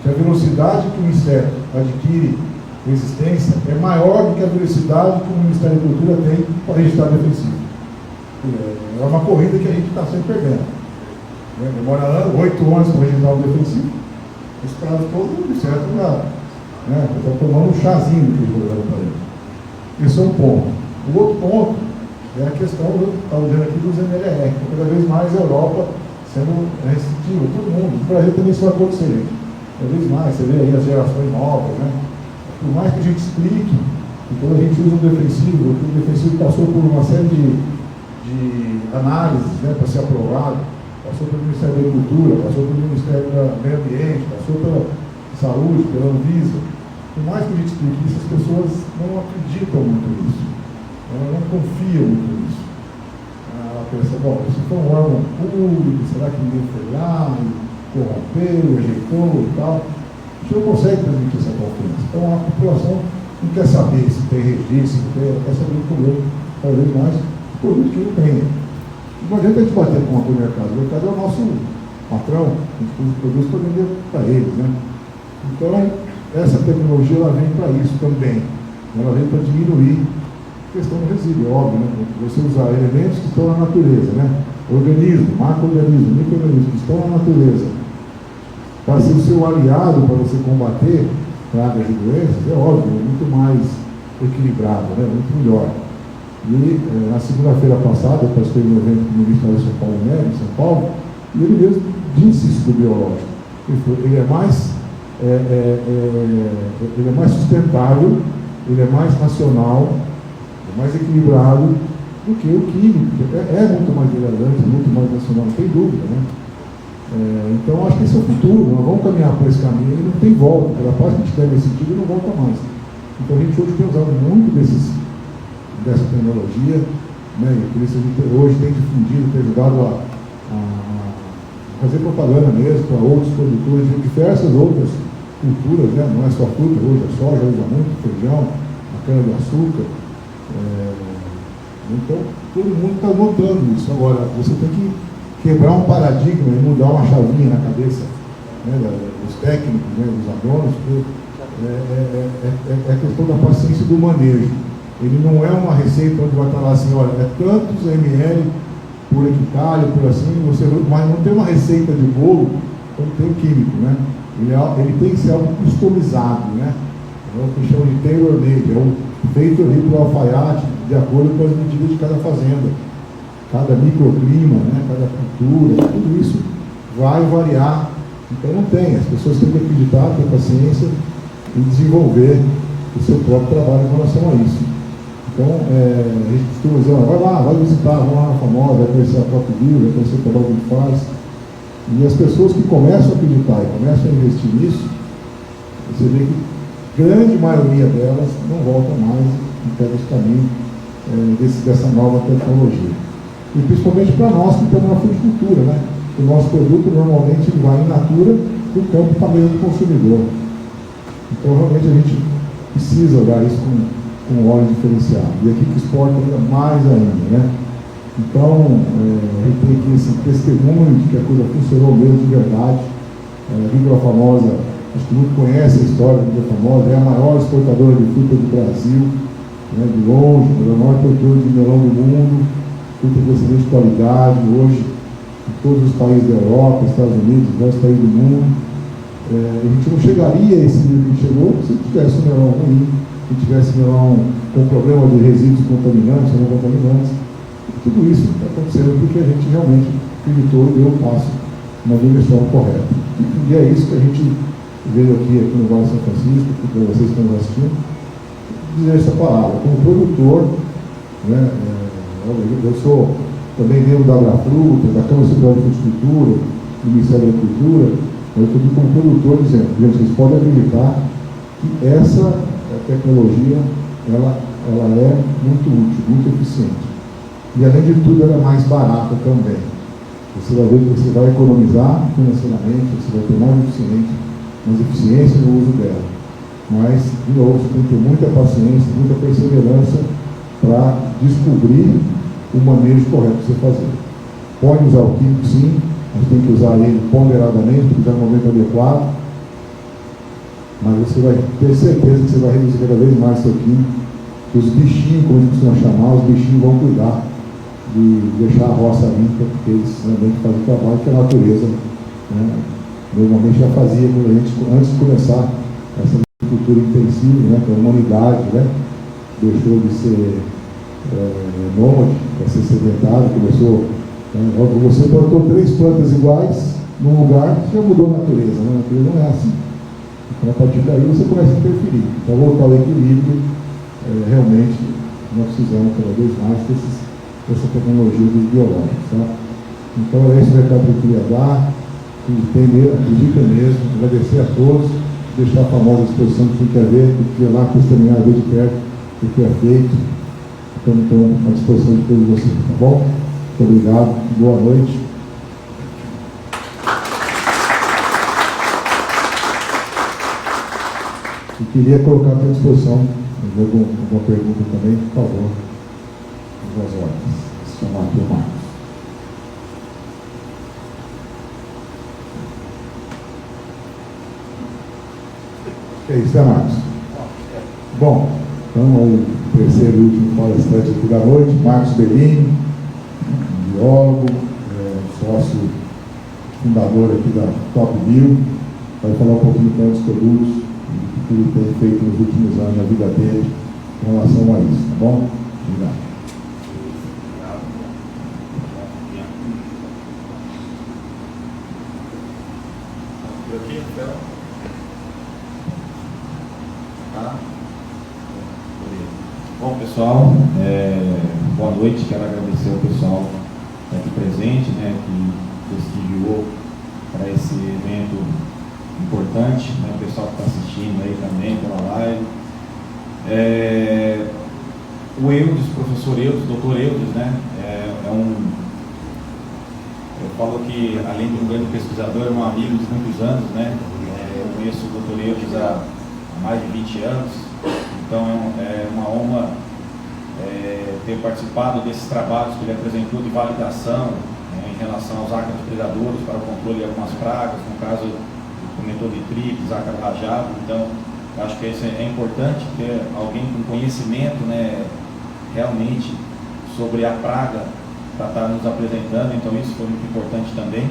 que a velocidade que o inseto adquire resistência é maior do que a velocidade que o Ministério da Agricultura tem para registrar defensivo. É uma corrida que a gente está sempre perdendo. Demora 8 anos para registrar o defensivo. Esse prazo todo, o inseto está tomando um chazinho que ele jogando para ele. Esse é um ponto. O outro ponto é a questão, estava dizendo aqui, dos MLR, que cada vez mais a Europa sendo restritiva, todo mundo. No Brasil também isso vai acontecer, gente. Cada vez mais, você vê aí as gerações novas, né? Por mais que a gente explique que quando a gente usa um defensivo, que o defensivo passou por uma série de análises, né, para ser aprovado, passou pelo Ministério da Agricultura, passou pelo Ministério do Meio Ambiente, passou pela Saúde, pela Anvisa. Por mais que a gente explique isso, as pessoas não acreditam muito nisso. Ela não confia muito nisso. Ela pensa, bom, se for um órgão público, será que ninguém foi lá e corrompeu, rejeitou e tal? A gente não consegue transmitir essa confiança. Então a população não quer saber se tem registro, se não tem, ela quer saber do produto, cada vez mais, produto que não tem. Não adianta a gente bater conta do mercado. O mercado é o nosso patrão, a gente usa produtos para vender para eles, né? Então, essa tecnologia ela vem para isso também. Ela vem para diminuir a questão do resíduo, é óbvio, né? Você usar elementos que estão na natureza, né? Organismo, macro-organismo, micro-organismo, que estão na natureza, para ser o seu aliado para você combater pragas e doenças, é óbvio, é muito mais equilibrado, né? Muito melhor. E na segunda-feira passada, eu participei de um evento com o ministro da São Paulo, em São Paulo, e ele mesmo disse isso do biológico. Ele é mais sustentável, ele é mais racional, é mais equilibrado do que o químico, que é muito mais degradante, muito mais racional, não tem dúvida, né? Então acho que esse é o futuro, nós vamos caminhar por esse caminho e não tem volta, pela parte que a gente der nesse sentido não volta mais. Então a gente hoje tem usado muito dessa tecnologia, né? E por isso a gente hoje tem difundido, tem ajudado a fazer propaganda mesmo para outros produtores de diversas outras culturas, né? Não é só fruta, hoje a soja usa muito, feijão, a cana-de-açúcar. Então, todo mundo está notando isso. Agora, você tem que quebrar um paradigma e mudar uma chavinha na cabeça, né, dos técnicos, né, dos agrônomos, porque é a questão da paciência do manejo. Ele não é uma receita onde vai estar lá assim, olha, é tantos ml por hectare, por assim, mas não tem uma receita de bolo como tem o químico, né? Ele tem que ser algo customizado, né? É o que chama de tailor-made, feito ali para o alfaiate, de acordo com as medidas de cada fazenda, cada microclima, né? Cada cultura, tudo isso vai variar. Então não tem, as pessoas têm que acreditar, ter paciência e desenvolver o seu próprio trabalho em relação a isso. Então, a gente costuma dizer, vai lá, vai visitar, vamos lá na Famosa, vai conhecer a própria Bio, vai conhecer o trabalho que a gente faz. E as pessoas que começam a acreditar e começam a investir nisso, você vê que grande maioria delas não volta mais e pega esse caminho dessa nova tecnologia. E principalmente para nós que estamos na fruticultura, né? O nosso produto normalmente vai in natura do campo para a mesa do consumidor. Então, realmente, a gente precisa olhar isso com óleo diferenciado. E aqui que exporta ainda mais ainda, né? Então, a gente tem aqui esse testemunho de que a coisa funcionou mesmo de verdade. A Vila Famosa, acho que muito conhece a história da Vila Famosa, é a maior exportadora de fruta do Brasil, né? De longe, é o maior produtor de melão do mundo, fruta de excelente qualidade. Hoje, em todos os países da Europa, Estados Unidos, vários países do mundo. A gente não chegaria a esse nível que chegou se tivesse um melão ruim, se tivesse melão com problema de resíduos contaminantes ou não contaminantes. Tudo isso está acontecendo porque a gente realmente acreditou e deu um passo na direção correta. E é isso que a gente veio aqui no Vale São Francisco, para vocês que estão assistindo, dizer essa palavra. Como produtor, né, eu sou também membro da Agrafruta, da Câmara Estadual de Fruticultura, do Ministério da Agricultura. Eu estou aqui como produtor dizendo, gente, vocês podem acreditar que essa tecnologia ela é muito útil, muito eficiente. E além de tudo, ela é mais barata também. Você vai ver que você vai economizar financeiramente, você vai ter mais eficiência no uso dela. Mas, de novo, você tem que ter muita paciência, muita perseverança para descobrir o manejo correto de você fazer. Pode usar o químico, sim, mas tem que usar ele ponderadamente, tem que usar no momento adequado. Mas você vai ter certeza que você vai reduzir cada vez mais seu químico, que os bichinhos, como a gente costuma chamar, os bichinhos vão cuidar de deixar a roça limpa, porque eles realmente fazem o trabalho que a natureza, né, normalmente já fazia antes de começar essa agricultura intensiva, né, que a humanidade, né, deixou de ser nômade, para ser sedentário, começou. Você plantou 3 plantas iguais num lugar, já mudou a natureza, né? A natureza não é assim. Então, a partir daí, você começa a interferir. Para voltar ao equilíbrio, realmente, nós precisamos cada vez mais dessa tecnologia dos biológicos. Tá? Então, é esse o recado que eu queria dar. Acredita mesmo, agradecer a todos, deixar a famosa exposição que tem que haver, porque lá para exterminar, ver de perto o que é feito. Então, à disposição de todos vocês, tá bom? Muito obrigado, boa noite. E queria colocar à disposição alguma pergunta também, por favor, as ordens. Se chamar aqui o Marcos. É isso, né, Marcos? Bom, então o terceiro e último palestrante aqui da noite, Marcos Bellini, biólogo, sócio fundador aqui da Top Bio, vai falar um pouquinho então dos produtos que ele tem feito nos últimos anos na vida dele em relação a isso, tá bom? Obrigado. Bom, pessoal, boa noite. Quero agradecer ao pessoal aqui presente, né, que prestigiou para esse evento importante, né, o pessoal que está assistindo aí também pela live. O Eudes, professor Eudes, doutor Eudes, né, eu falo que, além de um grande pesquisador, é um amigo de muitos anos, né. Eu conheço o doutor Eudes há mais de 20 anos. Então é uma honra ter participado desses trabalhos que ele apresentou de validação em relação aos ácaros predadores para o controle de algumas pragas, no caso comentou de tríplice, ácaro rajado. Então acho que isso é importante ter alguém com conhecimento, né, realmente sobre a praga para estar nos apresentando. Então isso foi muito importante também,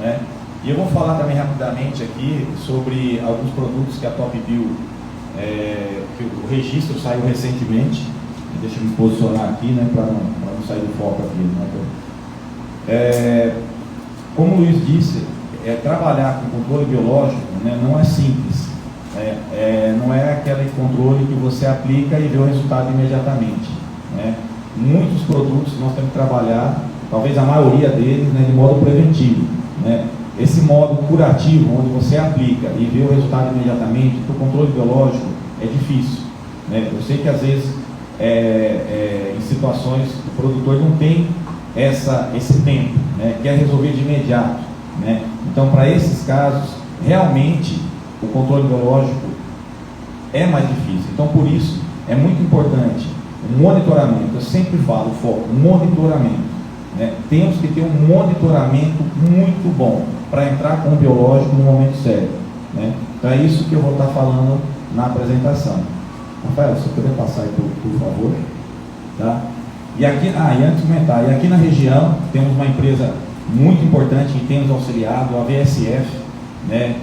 né? E eu vou falar também rapidamente aqui sobre alguns produtos que a Top Bio, que o registro saiu recentemente. Deixa eu me posicionar aqui, né, para não sair do foco aqui, né? Como o Luiz disse, trabalhar com controle biológico, né, não é simples, não é aquele controle que você aplica e vê o resultado imediatamente, né? Muitos produtos nós temos que trabalhar, talvez a maioria deles, né, de modo preventivo, né? Esse modo curativo, onde você aplica e vê o resultado imediatamente, para o controle biológico é difícil, né? Eu sei que às vezes em situações o produtor não tem esse tempo, né, quer resolver de imediato, né? Então, para esses casos, realmente o controle biológico é mais difícil. Então, por isso, é muito importante o monitoramento. Eu sempre falo, foco, monitoramento, né? Temos que ter um monitoramento muito bom para entrar com o biológico no momento certo, né? Então, é isso que eu vou estar falando na apresentação. Rafael, se eu puder passar aí, por favor. Tá? E aqui, e antes de comentar, e aqui na região temos uma empresa muito importante que tem nos auxiliado, a VSF, né,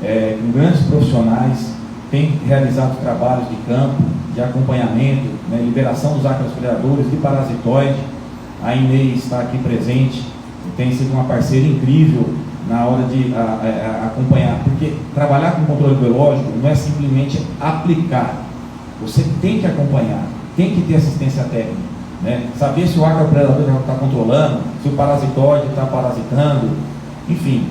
com grandes profissionais, tem realizado trabalhos de campo, de acompanhamento, né, liberação dos ácaros predadores, de parasitoide. A Inês está aqui presente, tem sido uma parceira incrível na hora de acompanhar, porque trabalhar com controle biológico não é simplesmente aplicar, você tem que acompanhar, tem que ter assistência técnica, né? Saber se o ácaro predador está controlando, se o parasitoide está parasitando, enfim,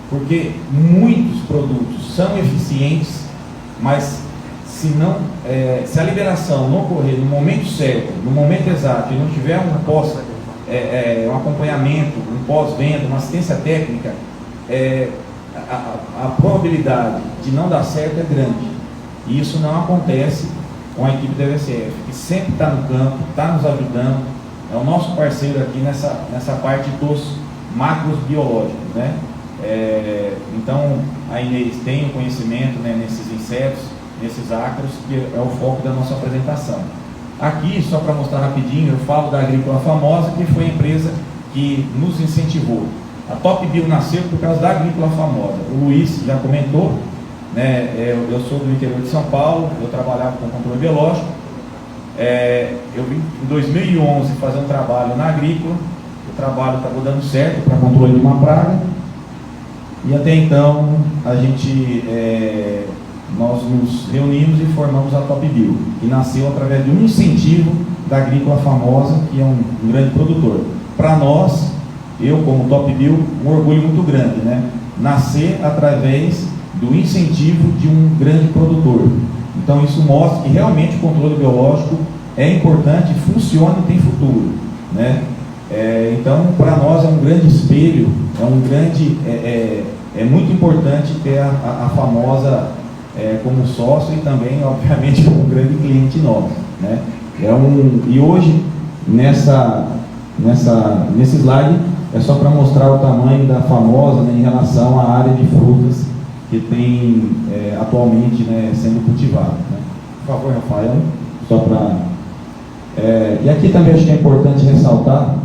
porque muitos produtos são eficientes, mas se a liberação não ocorrer no momento certo, no momento exato, e não tiver um acompanhamento, um pós-venda, uma assistência técnica, a probabilidade de não dar certo é grande. E isso não acontece com a equipe da VSF, que sempre está no campo, está nos ajudando, é o nosso parceiro aqui nessa parte dos macros biológicos, né? Então, a Inês tem o conhecimento, né, nesses insetos, nesses ácaros, que é o foco da nossa apresentação. Aqui, só para mostrar rapidinho, eu falo da Agrícola Famosa, que foi a empresa que nos incentivou. A Top Bio nasceu por causa da Agrícola Famosa. O Luiz já comentou, né, eu sou do interior de São Paulo, eu trabalhava com controle biológico. Eu vim em 2011 fazer um trabalho na Agrícola, o trabalho estava dando certo para controle de uma praga, e até então nós nos reunimos e formamos a Top Bio, que nasceu através de um incentivo da Agrícola Famosa, que é um grande produtor. Para nós, eu como Top Bio, um orgulho muito grande, né? Nascer através do incentivo de um grande produtor. Então isso mostra que realmente o controle biológico é importante, funciona e tem futuro, né? Então para nós é um grande espelho, é muito importante ter a Famosa como sócio e também, obviamente, como um grande cliente nosso, né? E hoje, nesse slide, é só para mostrar o tamanho da Famosa, né, em relação à área de frutas que tem atualmente, né, sendo cultivada, né? Por favor, Rafael, só para... e aqui também acho que é importante ressaltar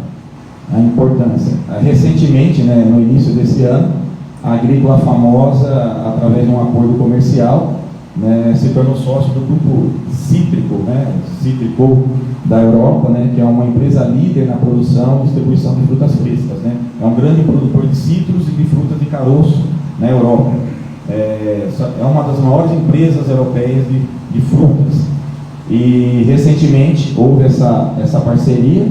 a importância. Recentemente, né, no início desse ano, a Agrícola Famosa, através de um acordo comercial, né, se tornou sócio do grupo Cítrico, né, Cítrico da Europa, né, que é uma empresa líder na produção e distribuição de frutas frescas, né. É um grande produtor de citros e de frutas de caroço na Europa. É uma das maiores empresas europeias de frutas. E recentemente houve essa parceria,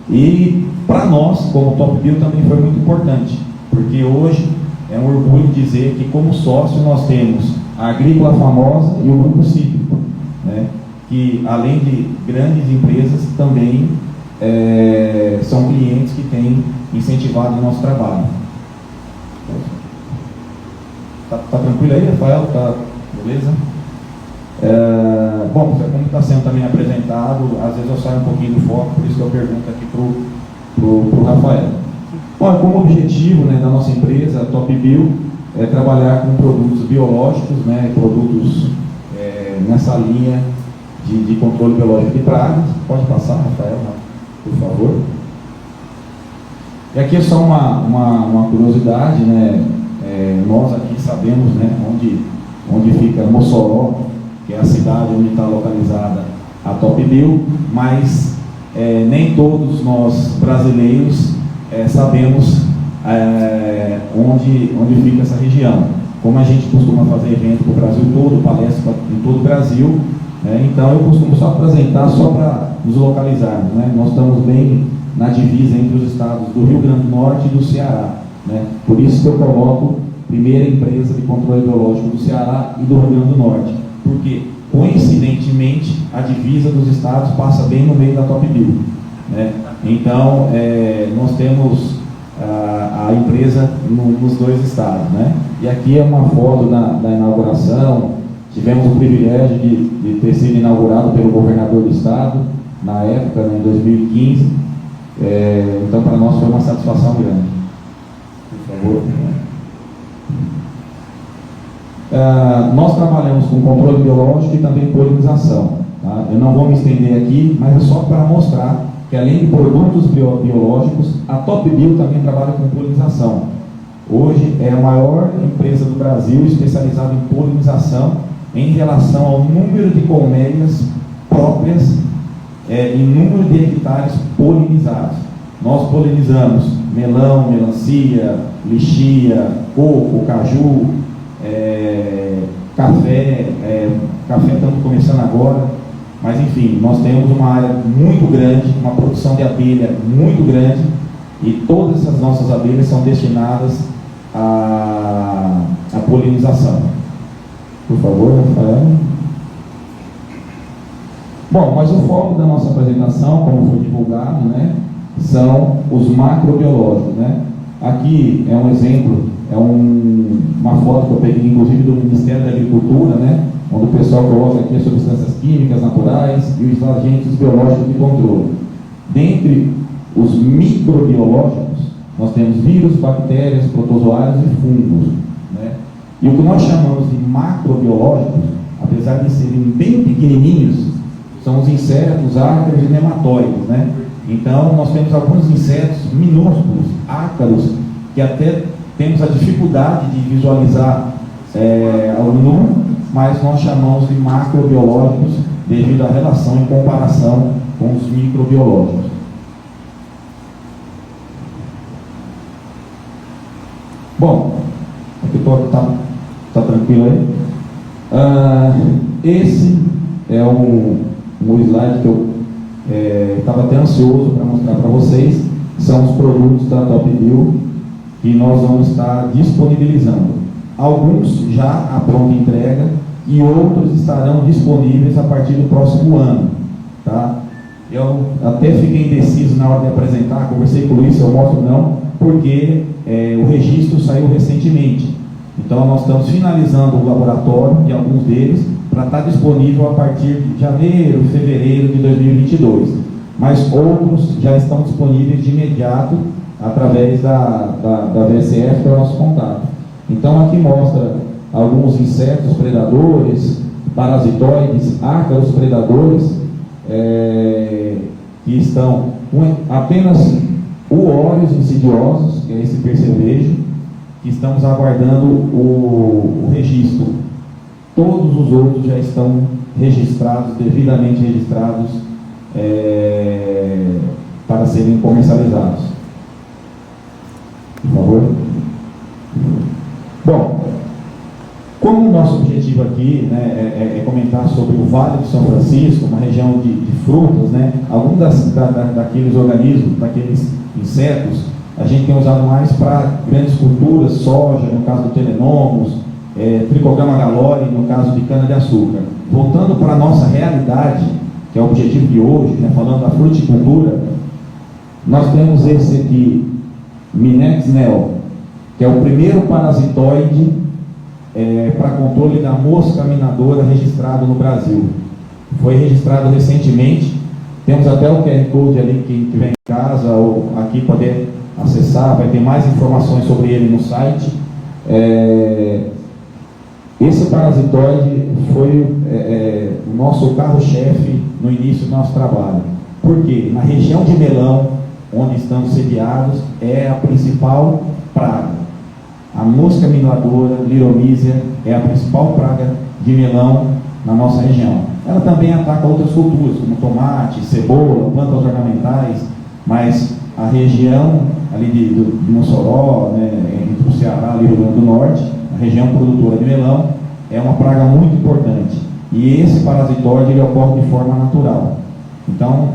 e para nós, como Top Bio, também foi muito importante, porque hoje é um orgulho dizer que, como sócio, nós temos a Agrícola Famosa e o Grupo Cítrico, né, que, além de grandes empresas, também são clientes que têm incentivado o nosso trabalho. Tá tranquilo aí, Rafael? Tá beleza? Bom, como está sendo também apresentado, às vezes eu saio um pouquinho do foco, por isso que eu pergunto aqui pro Rafael. Bom, como objetivo, né, da nossa empresa, a Top Bio, é trabalhar com produtos biológicos, né, produtos nessa linha de controle biológico de pragas. Pode passar, Rafael, por favor. E aqui é só uma curiosidade, né, nós aqui sabemos, né, onde fica Mossoró, que é a cidade onde está localizada a Top Bio, mas nem todos nós brasileiros sabemos onde fica essa região. Como a gente costuma fazer evento para o Brasil todo, palestra em todo o Brasil, então eu costumo só apresentar só para nos localizarmos, né? Nós estamos bem na divisa entre os estados do Rio Grande do Norte e do Ceará, né? Por isso que eu coloco primeira empresa de controle biológico do Ceará e do Rio Grande do Norte, porque coincidentemente a divisa dos estados passa bem no meio da Top Bio, né? Então nós temos a empresa nos dois estados, né? E aqui é uma foto da inauguração. Tivemos o privilégio de ter sido inaugurado pelo governador do estado na época, né, em 2015. Então para nós foi uma satisfação grande. Por favor. Nós trabalhamos com controle biológico e também polinização, tá? Eu não vou me estender aqui, mas é só para mostrar que além de produtos biológicos, a Top Bio também trabalha com polinização. Hoje é a maior empresa do Brasil especializada em polinização em relação ao número de colmeias próprias e número de hectares polinizados. Nós polinizamos melão, melancia, lixia, coco, caju, café, café estamos começando agora, mas enfim, nós temos uma área muito grande, uma produção de abelha muito grande, e todas essas nossas abelhas são destinadas à polinização. Por favor, Rafael. Bom, mas o foco da nossa apresentação, como foi divulgado, né, são os macrobiológicos, né? Aqui é um exemplo, uma foto que eu peguei inclusive do Ministério da Agricultura, né, onde o pessoal coloca aqui as substâncias químicas naturais e os agentes biológicos de controle. Dentre os microbiológicos, nós temos vírus, bactérias, protozoários e fungos, né? E o que nós chamamos de macrobiológicos, apesar de serem bem pequenininhos, são os insetos, ácaros e nematóides, né? Então, nós temos alguns insetos minúsculos, ácaros, que até temos a dificuldade de visualizar ao nu, mas nós chamamos de macrobiológicos devido à relação em comparação com os microbiológicos. Bom, aqui está tranquilo aí. Esse é um slide que eu estava até ansioso para mostrar para vocês. São os produtos da Top Bio que nós vamos estar disponibilizando. Alguns já à pronta entrega e outros estarão disponíveis a partir do próximo ano, tá? Eu até fiquei indeciso na hora de apresentar, conversei com o Luiz, eu mostro não, porque o registro saiu recentemente. Então nós estamos finalizando o laboratório de alguns deles para estar disponível a partir de janeiro, fevereiro de 2022. Mas outros já estão disponíveis de imediato através da VSF, que é o nosso contato. Então aqui mostra alguns insetos predadores, parasitoides, ácaros predadores, que estão com apenas o óleos insidiosos, que é esse percevejo, que estamos aguardando o registro. Todos os outros já estão registrados, devidamente registrados, para serem comercializados. Por favor. Bom, como o nosso objetivo aqui, né, é comentar sobre o Vale do São Francisco, uma região de frutas, né, alguns daqueles organismos, daqueles insetos, a gente tem usado mais para grandes culturas, soja, no caso do Telenomos, Trichogramma galori, no caso de cana-de-açúcar. Voltando para a nossa realidade, que é o objetivo de hoje, né, falando da fruticultura, nós temos esse aqui, Minex neo, que é o primeiro parasitoide para controle da mosca minadora registrado no Brasil. Foi registrado recentemente, temos até o QR Code ali, quem estiver em casa ou aqui poder acessar, vai ter mais informações sobre ele no site. Esse parasitoide foi o nosso carro-chefe no início do nosso trabalho. Por quê? Na região de Melão, onde estamos sediados, é a principal praga. A mosca minadora, Liromysia, é a principal praga de melão na nossa região. Ela também ataca outras culturas, como tomate, cebola, plantas ornamentais, mas a região ali de Mossoró, né, entre o Ceará e o Rio Grande do Norte, a região produtora de melão, é uma praga muito importante. E esse parasitoide ele ocorre de forma natural. Então,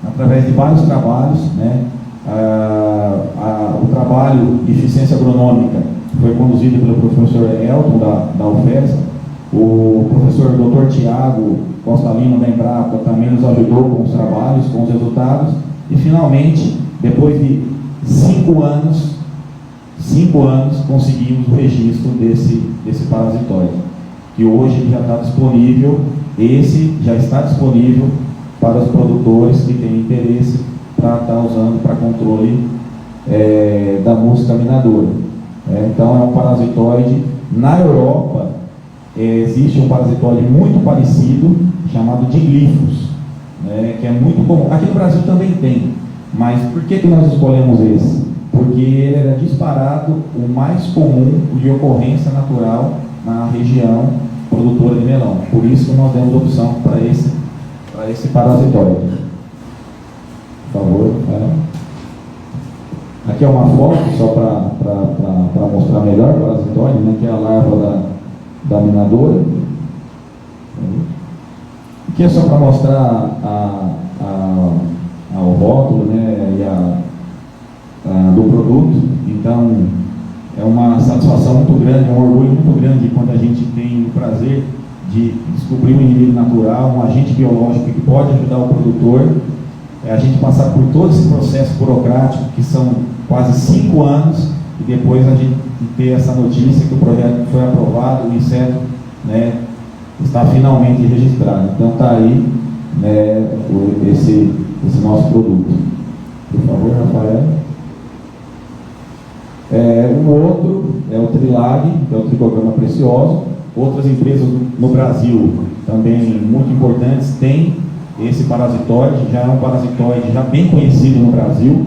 através de vários trabalhos, né, o trabalho de eficiência agronômica foi conduzido pelo professor Elton da UFES, o professor Dr. Tiago Costa Lima da Embrapa também nos ajudou com os trabalhos, com os resultados, e finalmente, depois de 5 anos, conseguimos o registro desse parasitoide, que hoje já está disponível. Esse já está disponível para os produtores que têm interesse para estar usando para controle da mosca minadora. Então é um parasitoide. Na Europa existe um parasitoide muito parecido chamado de glifos. né, que é muito comum. Aqui no Brasil também tem, mas por que nós escolhemos esse? Porque ele era disparado o mais comum de ocorrência natural na região produtora de melão. Por isso que nós demos opção para esse parasitóide. Por favor. Aqui é uma foto só para mostrar melhor o parasitóide, né, que é a larva da minadora. Aqui é só para mostrar o rótulo, né, e do produto. Então, é uma satisfação muito grande, é um orgulho muito grande quando a gente tem o prazer de descobrir um inimigo natural, um agente biológico que pode ajudar o produtor. A gente passar por todo esse processo burocrático, que são quase 5 anos, e depois a gente ter essa notícia que o projeto foi aprovado, o inseto, né, está finalmente registrado. Então está aí, né, esse nosso produto. Por favor, Rafael. O outro é o Trilag, que é o Tricograma Precioso. Outras empresas no Brasil, também muito importantes, têm esse parasitóide. Já é um parasitóide já bem conhecido no Brasil.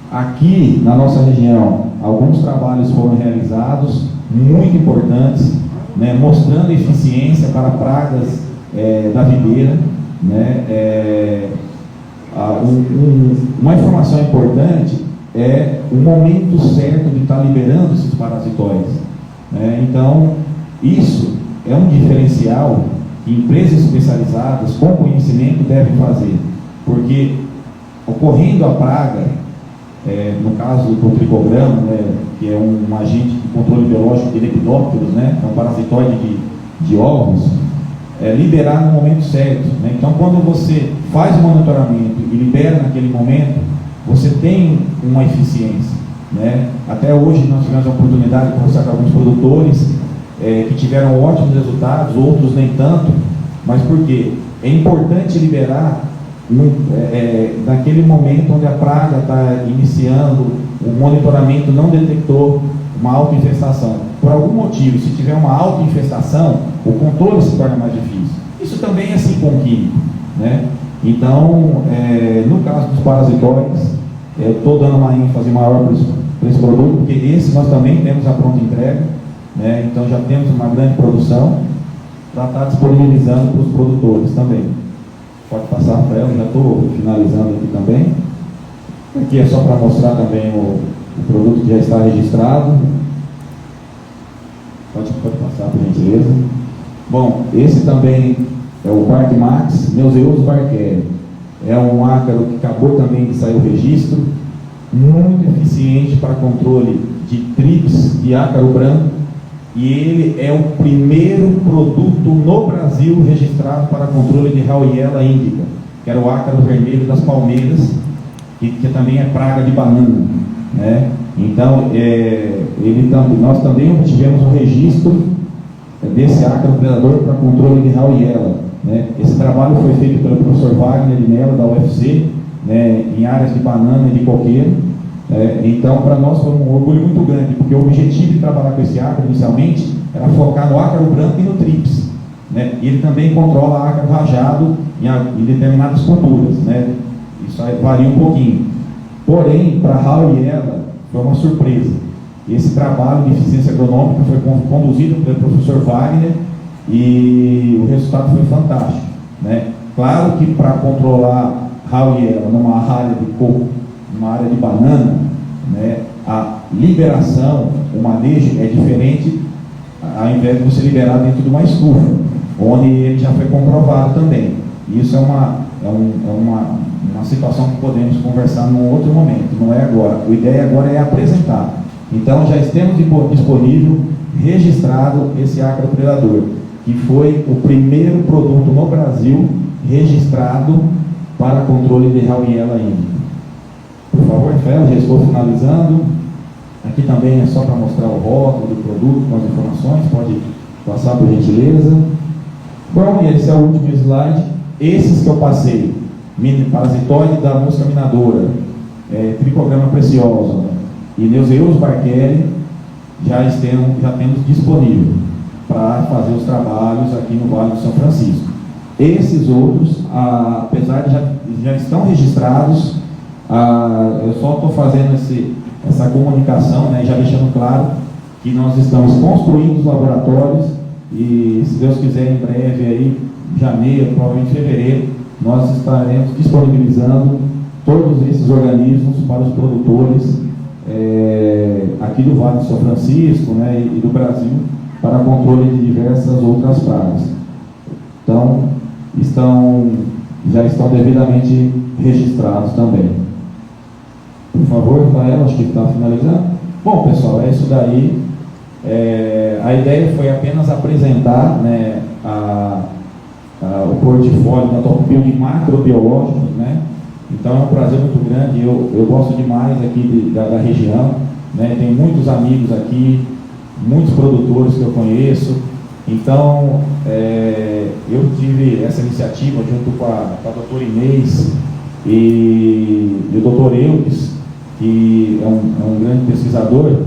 Aqui na nossa região, alguns trabalhos foram realizados, muito importantes, né, mostrando eficiência para pragas da videira, né. Uma informação importante é o momento certo de estar liberando esses parasitóides, né. Então, isso é um diferencial que empresas especializadas com conhecimento devem fazer, porque ocorrendo a praga, no caso do tricograma, né, que é um agente de controle biológico de lepidópteros, né, é um parasitóide de ovos, liberar no momento certo, né. Então, quando você faz o monitoramento e libera naquele momento, você tem uma eficiência, né. Até hoje nós tivemos a oportunidade de conversar com alguns produtores que tiveram ótimos resultados, outros nem tanto. Mas por quê? É importante liberar naquele momento onde a praga está iniciando, o monitoramento não detectou uma autoinfestação. Por algum motivo, se tiver uma autoinfestação, o controle se torna mais difícil. Isso também é assim com o químico, né? Então, no caso dos parasitóides, estou dando uma ênfase maior para esse produto, porque esse nós também temos a pronta entrega, né? Então já temos uma grande produção para estar disponibilizando para os produtores também. Pode passar para ela, já estou finalizando aqui também. Aqui é só para mostrar também o produto que já está registrado. Pode passar, por gentileza. Bom, esse também é o Barkmax Neuseus barkeri. É um ácaro que acabou também de sair o registro, muito eficiente para controle de trips e ácaro branco, e ele é o primeiro produto no Brasil registrado para controle de Howeyella indica, que era o ácaro vermelho das palmeiras, que também é praga de banana, né? Então, nós também obtivemos o registro desse ácaro predador para controle de Howeyella, né? Esse trabalho foi feito pelo professor Wagner de Mello, da UFC, né, em áreas de banana e de coqueiro. Então, para nós foi um orgulho muito grande, porque o objetivo de trabalhar com esse ácaro inicialmente era focar no ácaro branco e no trips, né? E ele também controla ácaro rajado em determinadas culturas, né? Isso aí varia um pouquinho. Porém, para Howeyella foi uma surpresa. Esse trabalho de eficiência agronômica foi conduzido pelo professor Wagner e o resultado foi fantástico, né? Claro que para controlar Howeyella numa área de coco, numa área de banana, né, a liberação, o manejo é diferente ao invés de você liberar dentro de uma estufa, onde ele já foi comprovado também. Isso é uma situação que podemos conversar num outro momento, não é agora. A ideia agora é apresentar. Então já temos disponível, registrado esse ácaro predador, que foi o primeiro produto no Brasil registrado para controle de Howeyella indica. Por favor, Rafael, já estou finalizando. Aqui também é só para mostrar o rótulo do produto com as informações, pode passar por gentileza. Bom, e esse é o último slide. Esses que eu passei, parasitóide da mosca minadora, Tricograma Precioso e Neuseus barkeri, já temos disponível para fazer os trabalhos aqui no Vale do São Francisco. Esses outros apesar de já estão registrados, eu só estou fazendo essa comunicação, né, já deixando claro que nós estamos construindo os laboratórios e, se Deus quiser, em breve, aí, janeiro, provavelmente fevereiro, nós estaremos disponibilizando todos esses organismos para os produtores aqui do Vale do São Francisco, né, e do Brasil, para controle de diversas outras pragas. Então, já estão devidamente registrados também. Por favor, Rafael, acho que está finalizando. Bom, pessoal, é isso daí. A ideia foi apenas apresentar, né, o portfólio da Top Bio de macrobiológicos, né? Então é um prazer muito grande. Eu gosto demais aqui da região, né? Tem muitos amigos aqui, muitos produtores que eu conheço. Então eu tive essa iniciativa junto com a doutora Inês e o doutor Eudes, que é um grande pesquisador,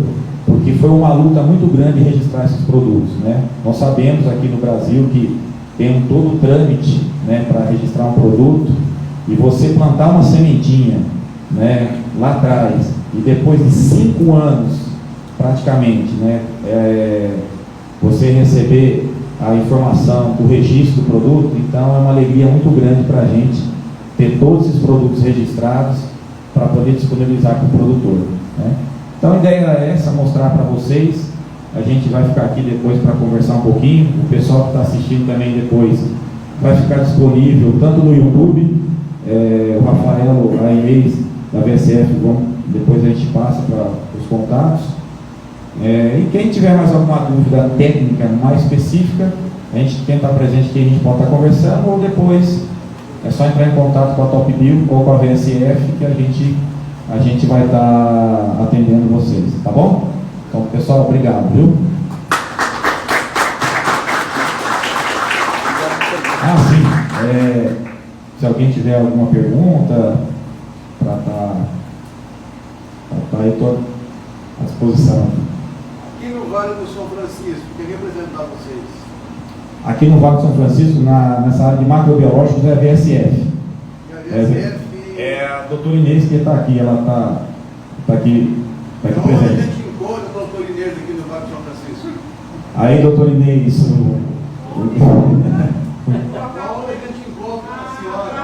porque foi uma luta muito grande registrar esses produtos, né? Nós sabemos aqui no Brasil que tem todo o trâmite, né, para registrar um produto, e você plantar uma sementinha, né, lá atrás, e depois de 5 anos, praticamente, né, você receber a informação do registro do produto, então é uma alegria muito grande para a gente ter todos esses produtos registrados para poder disponibilizar para o produtor, né? Então a ideia é essa, mostrar para vocês. A gente vai ficar aqui depois para conversar um pouquinho. O pessoal que está assistindo também depois vai ficar disponível tanto no YouTube, o Rafael, a Inês da VSF, depois a gente passa para os contatos. E quem tiver mais alguma dúvida técnica mais específica, a gente tenta estar presente que a gente pode estar conversando, ou depois é só entrar em contato com a Top Bio ou com a VSF que a gente vai estar atendendo vocês, tá bom? Então, pessoal, obrigado, viu? Sim. Se alguém tiver alguma pergunta, para estar aí, estou à disposição. Aqui no Vale do São Francisco, queria apresentar vocês. Aqui no Vale do São Francisco, nessa área de macrobiológicos, é a VSF. E a VSF... É a doutora Inês que está aqui, ela está aqui então, presente. a gente encontra o doutor Inês aqui no Vale do São Francisco. Aí, doutor Inês... Onde a gente encontra a senhora?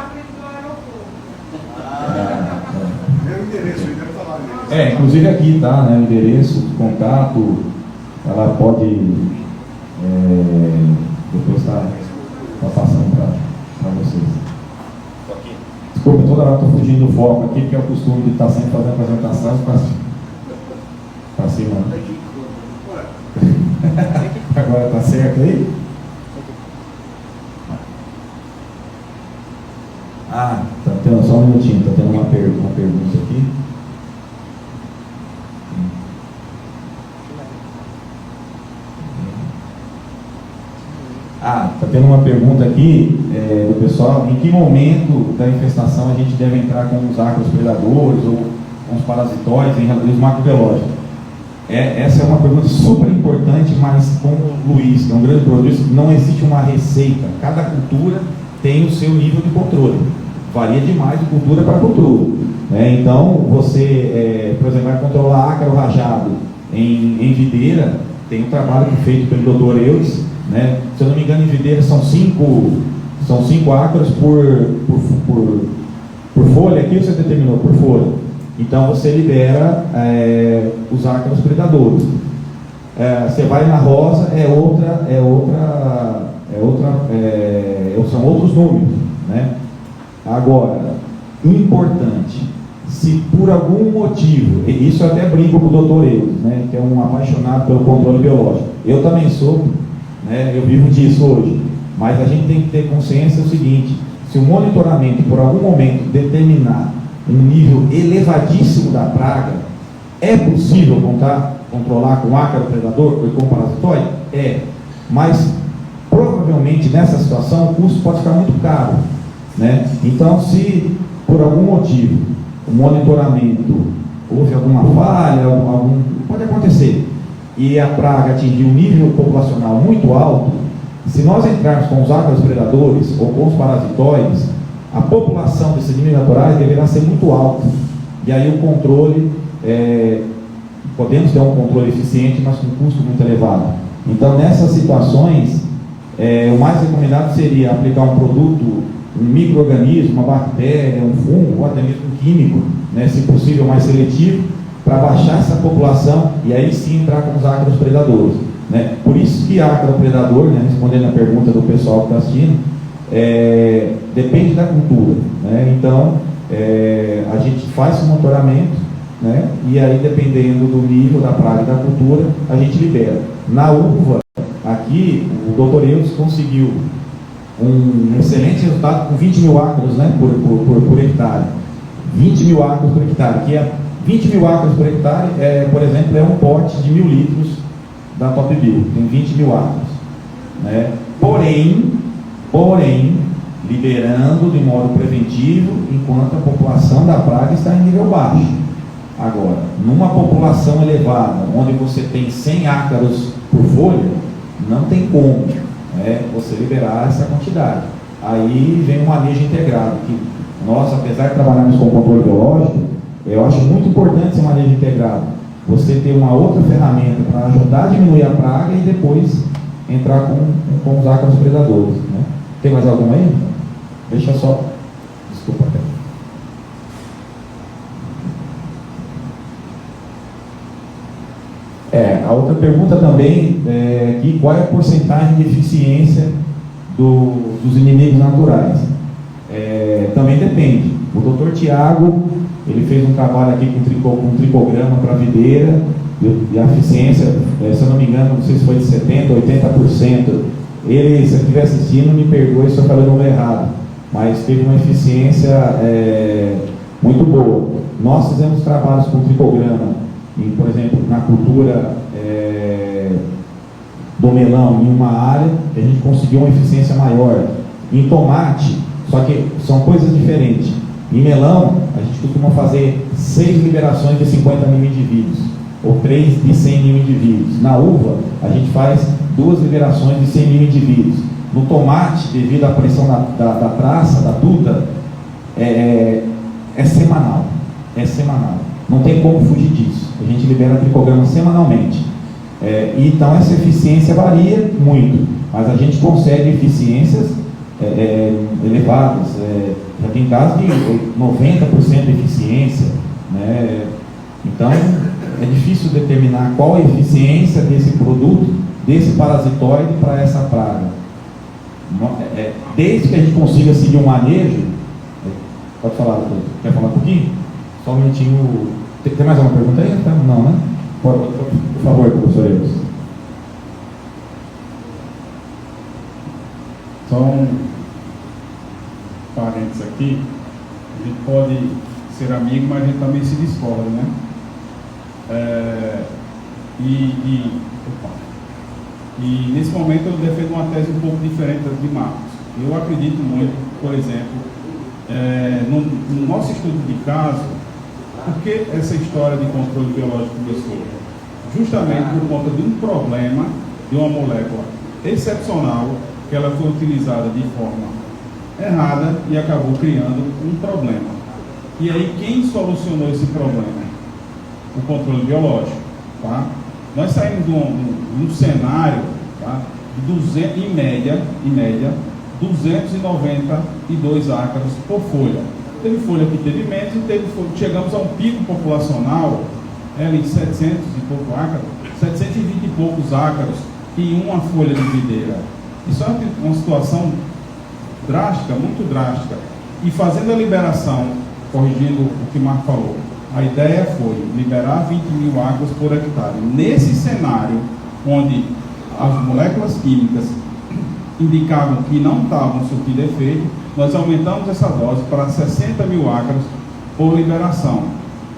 É o endereço, eu quero falar. Inclusive aqui tá, né, o endereço, contato, ela pode depois tá passando para vocês. Desculpa, toda hora estou fugindo do foco aqui, porque é o costume de estar sempre fazendo apresentação para cima. Agora tá certo aí? Tá tendo só um minutinho, tá tendo uma pergunta aqui. Tá tendo uma pergunta aqui do pessoal: em que momento da infestação a gente deve entrar com os ácaros predadores ou com os parasitóides em relação aos macrobiológicos? Essa é uma pergunta super importante, mas como o Luiz, que é um grande produtor, não existe uma receita. Cada cultura tem o seu nível de controle. Varia demais de cultura para cultura, né? Então, você, por exemplo, vai controlar ácaro rajado em videira, tem um trabalho feito pelo Dr. Eudes, né? Se eu não me engano, em videira são 5 ácaros por folha. Aqui você determinou por folha. Então você libera os ácaros predadores. Você vai na rosa, são outros números, né? Agora, importante, se por algum motivo, e isso eu até brinco com o Dr. Eudes, né, que é um apaixonado pelo controle biológico. Eu também sou, né, eu vivo disso hoje. Mas a gente tem que ter consciência do seguinte: se o monitoramento por algum momento determinar um nível elevadíssimo da praga, é possível controlar com ácaro predador ou com parasitóide? Mas provavelmente nessa situação o custo pode ficar muito caro, né? Então, se por algum motivo o monitoramento houve alguma falha, pode acontecer, e a praga atingiu um nível populacional muito alto, Se nós entrarmos com os ácaros predadores ou com os parasitóides, a população desses inimigos naturais deverá ser muito alta. E aí o controle, podemos ter um controle eficiente, mas com custo muito elevado. Então, nessas situações, o mais recomendado seria aplicar um produto, um micro-organismo, uma bactéria, um fungo, ou até mesmo um químico, né, se possível mais seletivo, para baixar essa população e aí sim entrar com os ácaros predadores. Né? Por isso que ácaro predador, né, respondendo a pergunta do pessoal que está assistindo, depende da cultura. Né? Então, a gente faz o monitoramento, né, e aí dependendo do nível da praga e da cultura, a gente libera. Na uva, aqui, o Dr. Eudes conseguiu um excelente resultado com 20 mil ácaros, né, por hectare. 20 mil ácaros por hectare, que 20 mil ácaros por hectare, por exemplo, é um pote de 1000 litros da Top Bio, tem 20 mil ácaros. Né? Porém, liberando de modo preventivo, enquanto a população da praga está em nível baixo. Agora, numa população elevada, onde você tem 100 ácaros por folha, não tem como você liberar essa quantidade. Aí vem um manejo integrado, que nós, apesar de trabalharmos com controle biológico, eu acho muito importante esse manejo integrado. Você ter uma outra ferramenta para ajudar a diminuir a praga e depois entrar com os ácaros predadores. Né? Tem mais alguma aí? Deixa só. Desculpa, a outra pergunta também é que qual é a porcentagem de eficiência dos inimigos naturais? Também depende. O Dr. Tiago, ele fez um trabalho aqui com um tricograma para videira, e a eficiência, se eu não me engano, não sei se foi de 70%, 80%. Ele, se ele estiver assistindo, me perdoe se eu falei o número errado, mas teve uma eficiência muito boa. Nós fizemos trabalhos com tricograma, por exemplo, na cultura do melão, em uma área, a gente conseguiu uma eficiência maior. Em tomate, só que são coisas diferentes. Em melão, a gente costuma fazer 6 liberações de 50 mil indivíduos, ou 3 de 100 mil indivíduos. Na uva, a gente faz 2 liberações de 100 mil indivíduos. No tomate, devido à pressão da traça, da duta, é semanal. É semanal. Não tem como fugir disso. A gente libera tricograma semanalmente. Então, essa eficiência varia muito, mas a gente consegue eficiências elevadas. Já tem casos de 90% de eficiência. Né? Então, é difícil determinar qual a eficiência desse produto, desse parasitóide para essa praga. Desde que a gente consiga seguir um manejo. Pode falar, doutor? Quer falar um pouquinho? Só um minutinho. Tem mais uma pergunta aí? Não, né? Por favor, professor Eudes. Só um parênteses aqui. A gente pode ser amigo, mas a gente também se discorda, né? E nesse momento eu defendo uma tese um pouco diferente de Marcos. Eu acredito muito, por exemplo, no nosso estudo de caso, por que essa história de controle biológico começou? Justamente por conta de um problema de uma molécula excepcional que ela foi utilizada de forma errada e acabou criando um problema. E aí quem solucionou esse problema? O controle biológico. Tá? Nós saímos de um cenário, tá, de 200, em média, 292 ácaros por folha. Teve folha que teve menos e chegamos a um pico populacional em 700 e pouco ácaros, 720 e poucos ácaros em uma folha de videira. Isso é uma situação drástica, muito drástica. E fazendo a liberação, corrigindo o que o Marco falou, a ideia foi liberar 20 mil ácaros por hectare. Nesse cenário, onde as moléculas químicas indicavam que não estavam surtindo efeito, nós aumentamos essa dose para 60 mil ácaros por liberação.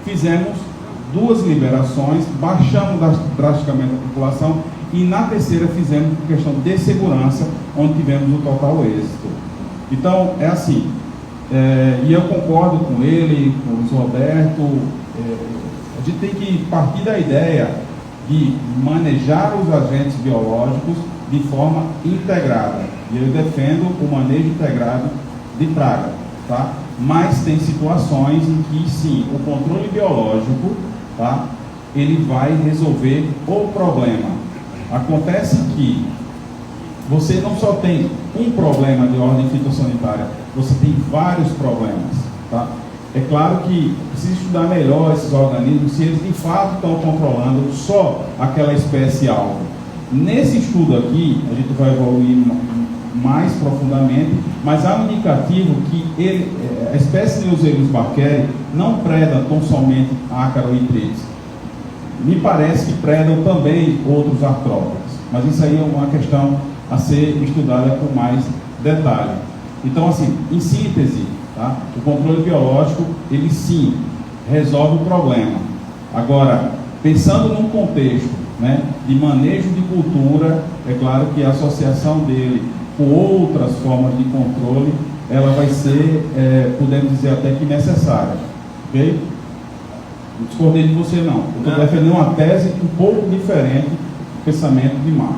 Fizemos 2 liberações, baixamos drasticamente a população e na terceira fizemos por questão de segurança, onde tivemos o total êxito. Então, é assim, e eu concordo com ele, com o Luiz Roberto, a gente tem que partir da ideia de manejar os agentes biológicos de forma integrada. E eu defendo o manejo integrado de praga, tá? Mas tem situações em que sim, o controle biológico, tá? Ele vai resolver o problema. Acontece que você não só tem um problema de ordem fitossanitária, você tem vários problemas, tá? É claro que precisa estudar melhor esses organismos, se eles de fato estão controlando só aquela espécie alvo. Nesse estudo aqui, a gente vai evoluir mais profundamente, mas há um indicativo que a espécie Neoserus barkeri não preda tão somente ácaro e tríplice. Me parece que predam também outros artrópodes, mas isso aí é uma questão a ser estudada com mais detalhe. Então, assim, em síntese, tá? O controle biológico, ele sim resolve o problema. Agora, pensando num contexto, né, de manejo de cultura, é claro que a associação dele com outras formas de controle, ela vai ser, podemos dizer até que necessária. Ok? Não discordei de você não. Eu estou defendendo uma tese um pouco diferente do pensamento de Marx.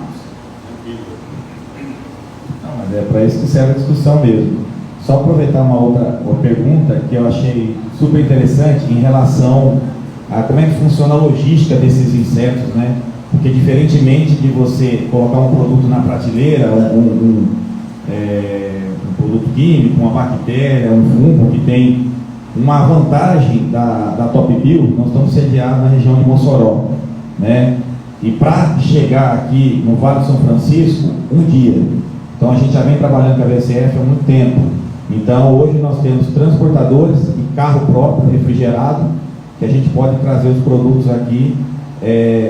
Não, mas é para isso que serve a discussão mesmo. Só aproveitar uma pergunta que eu achei super interessante em relação a como é que funciona a logística desses insetos, né? Porque diferentemente de você colocar um produto na prateleira, um produto químico, uma bactéria, um fungo que tem uma vantagem da Top Bio, nós estamos sediados na região de Mossoró, né? E para chegar aqui no Vale do São Francisco, um dia. Então a gente já vem trabalhando com a BSF há muito tempo. Então hoje nós temos transportadores e carro próprio refrigerado que a gente pode trazer os produtos aqui,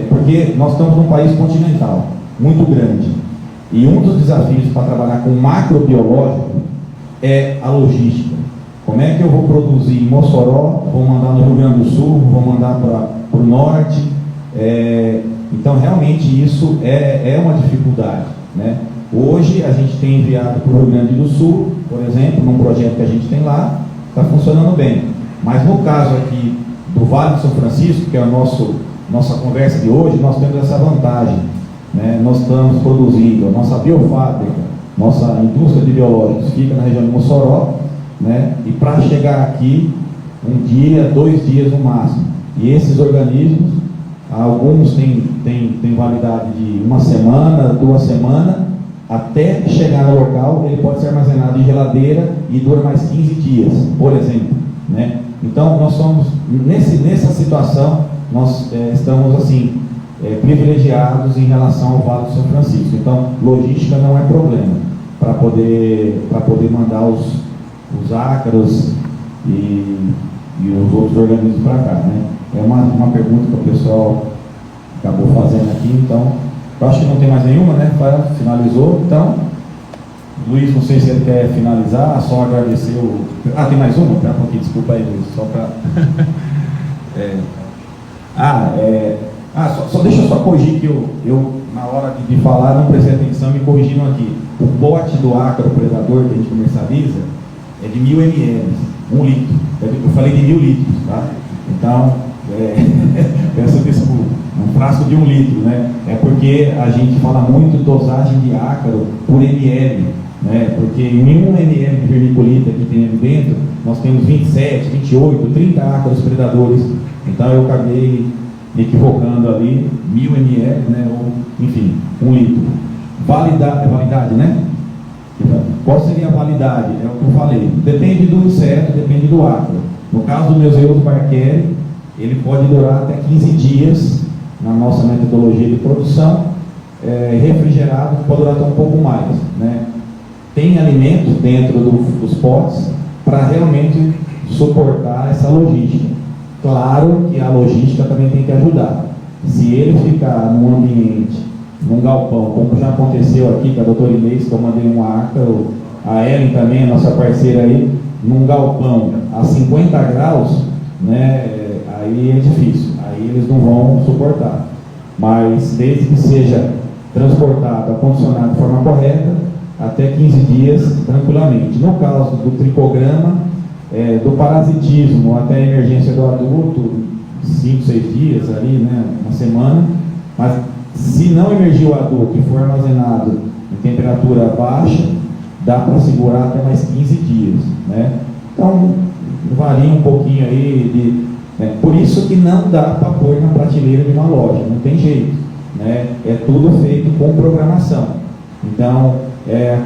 porque nós estamos num país continental muito grande e um dos desafios para trabalhar com macrobiológico é a logística. Como é que eu vou produzir em Mossoró, vou mandar no Rio Grande do Sul, vou mandar para o norte? Então realmente isso é uma dificuldade, né? Hoje a gente tem enviado para o Rio Grande do Sul, por exemplo, num projeto que a gente tem lá, está funcionando bem. Mas no caso aqui do Vale do São Francisco, que é a nossa conversa de hoje, nós temos essa vantagem, né? Nós estamos produzindo a nossa biofábrica, nossa indústria de biológicos fica na região de Mossoró, né? E para chegar aqui, um dia, 2 dias no máximo. E esses organismos, alguns têm validade de 1 semana, 2 semanas, até chegar no local, ele pode ser armazenado em geladeira e dura mais 15 dias, por exemplo, né? Então, nós somos, nessa situação, nós estamos assim, privilegiados em relação ao Vale do São Francisco. Então, logística não é problema para poder mandar os ácaros e os outros organismos para cá, né? É uma pergunta que o pessoal acabou fazendo aqui, então, eu acho que não tem mais nenhuma, né? Finalizou, então, Luiz, não sei se ele quer finalizar, só agradecer o... tem mais uma? Espera um pouquinho, desculpa aí, Luiz, só para... Só deixa eu só corrigir que eu na hora de falar, não prestei atenção, me corrigindo aqui. O pote do ácaro predador que a gente comercializa é de 1000 ml, 1 litro. Eu falei de 1000 litros, tá? Então, peço desculpa, um frasco de 1 litro, né? É porque a gente fala muito dosagem de ácaro por ml, né? Porque em 1 ml de vermiculita que tem ali dentro, nós temos 27, 28, 30 ácaros predadores. Então eu acabei me equivocando ali, 1000 ml, né? Ou, enfim, 1 litro. Validade, né? Qual seria a validade? É o que eu falei. Depende do inseto, depende do ácaro. No caso do Neoserus barkeri, ele pode durar até 15 dias na nossa metodologia de produção, refrigerado pode durar até um pouco mais, né? Tem alimentos dentro dos potes para realmente suportar essa logística. Claro que a logística também tem que ajudar. Se ele ficar num ambiente, num galpão, como já aconteceu aqui com a doutora Inês, que eu mandei um ácaro, a Ellen também, a nossa parceira aí, num galpão a 50 graus, né, aí é difícil, aí eles não vão suportar. Mas desde que seja transportado, acondicionado de forma correta, até 15 dias tranquilamente. No caso do tricograma, do parasitismo até a emergência do adulto, 5, 6 dias ali, né, 1 semana, mas Se não emergir o adubo e for armazenado em temperatura baixa, dá para segurar até mais 15 dias, né? Então, varia um pouquinho aí, por isso que não dá para pôr na prateleira de uma loja, não tem jeito, né? É tudo feito com programação. Então, é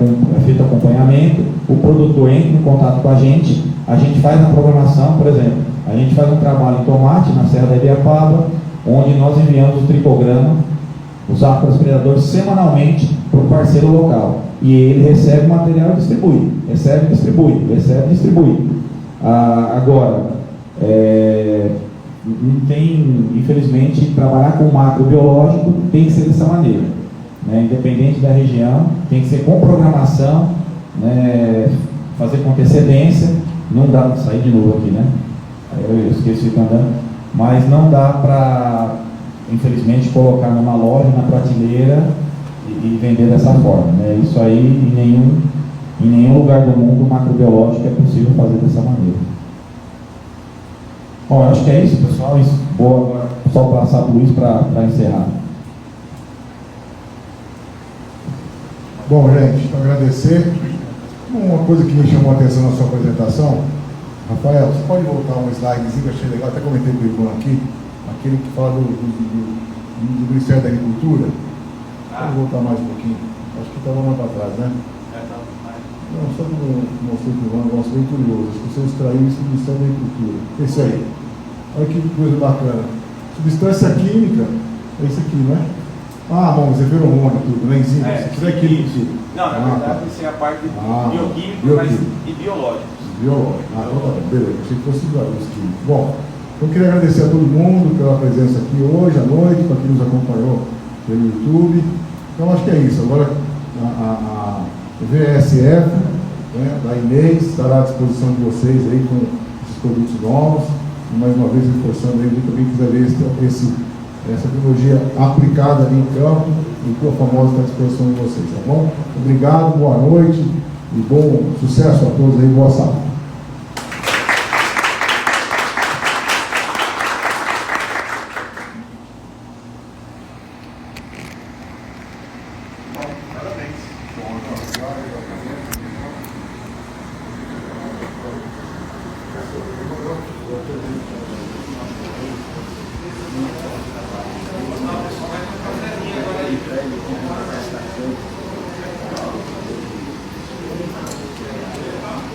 feito acompanhamento, o produtor entra em contato com a gente faz a programação, por exemplo, a gente faz um trabalho em tomate na Serra da Ibiapaba, onde nós enviamos o tricograma, os agroexpedidores semanalmente para o parceiro local. E ele recebe o material e distribui. Distribui. Agora, não tem, infelizmente, trabalhar com macrobiológico tem que ser dessa maneira, né? Independente da região, tem que ser com programação, né? Fazer com antecedência. Não dá para sair de novo aqui, né? Eu esqueci de andar. Mas não dá para, infelizmente, colocar numa loja, na prateleira e vender dessa forma, né? Isso aí, em nenhum lugar do mundo macrobiológico é possível fazer dessa maneira. Bom, eu acho que é isso, pessoal. Vou agora só passar para o Luiz para encerrar. Bom, gente, agradecer. Uma coisa que me chamou a atenção na sua apresentação, Rafael, você pode voltar um slidezinho que eu achei legal, até comentei com o Ivan aqui, aquele que fala do Ministério da Agricultura. Pode voltar mais um pouquinho. Acho que estava mais para trás, né? Não, só que eu mostrei para o Ivan um negócio bem curioso. Acho que você extraiu isso do Ministério da Agricultura. Esse aí. Olha que coisa bacana. Substância química, é isso aqui, não é? Ah, bom, você viu hormônio, tudo, né? Enzima, isso é químico. Não, na verdade, isso é a parte bioquímica, mas e biológicos. Biológico. Beleza, achei que fosse os químicos. Bom, eu queria agradecer a todo mundo pela presença aqui hoje, à noite, para quem nos acompanhou pelo YouTube. Então, acho que é isso. Agora, a VSF, né, da Inês, estará à disposição de vocês aí com esses produtos novos. E, mais uma vez, reforçando aí, também quiser ver essa tecnologia aplicada ali em campo, e que a famosa está à disposição de vocês, tá bom? Obrigado, boa noite e bom sucesso a todos aí, boa saúde. Parabéns.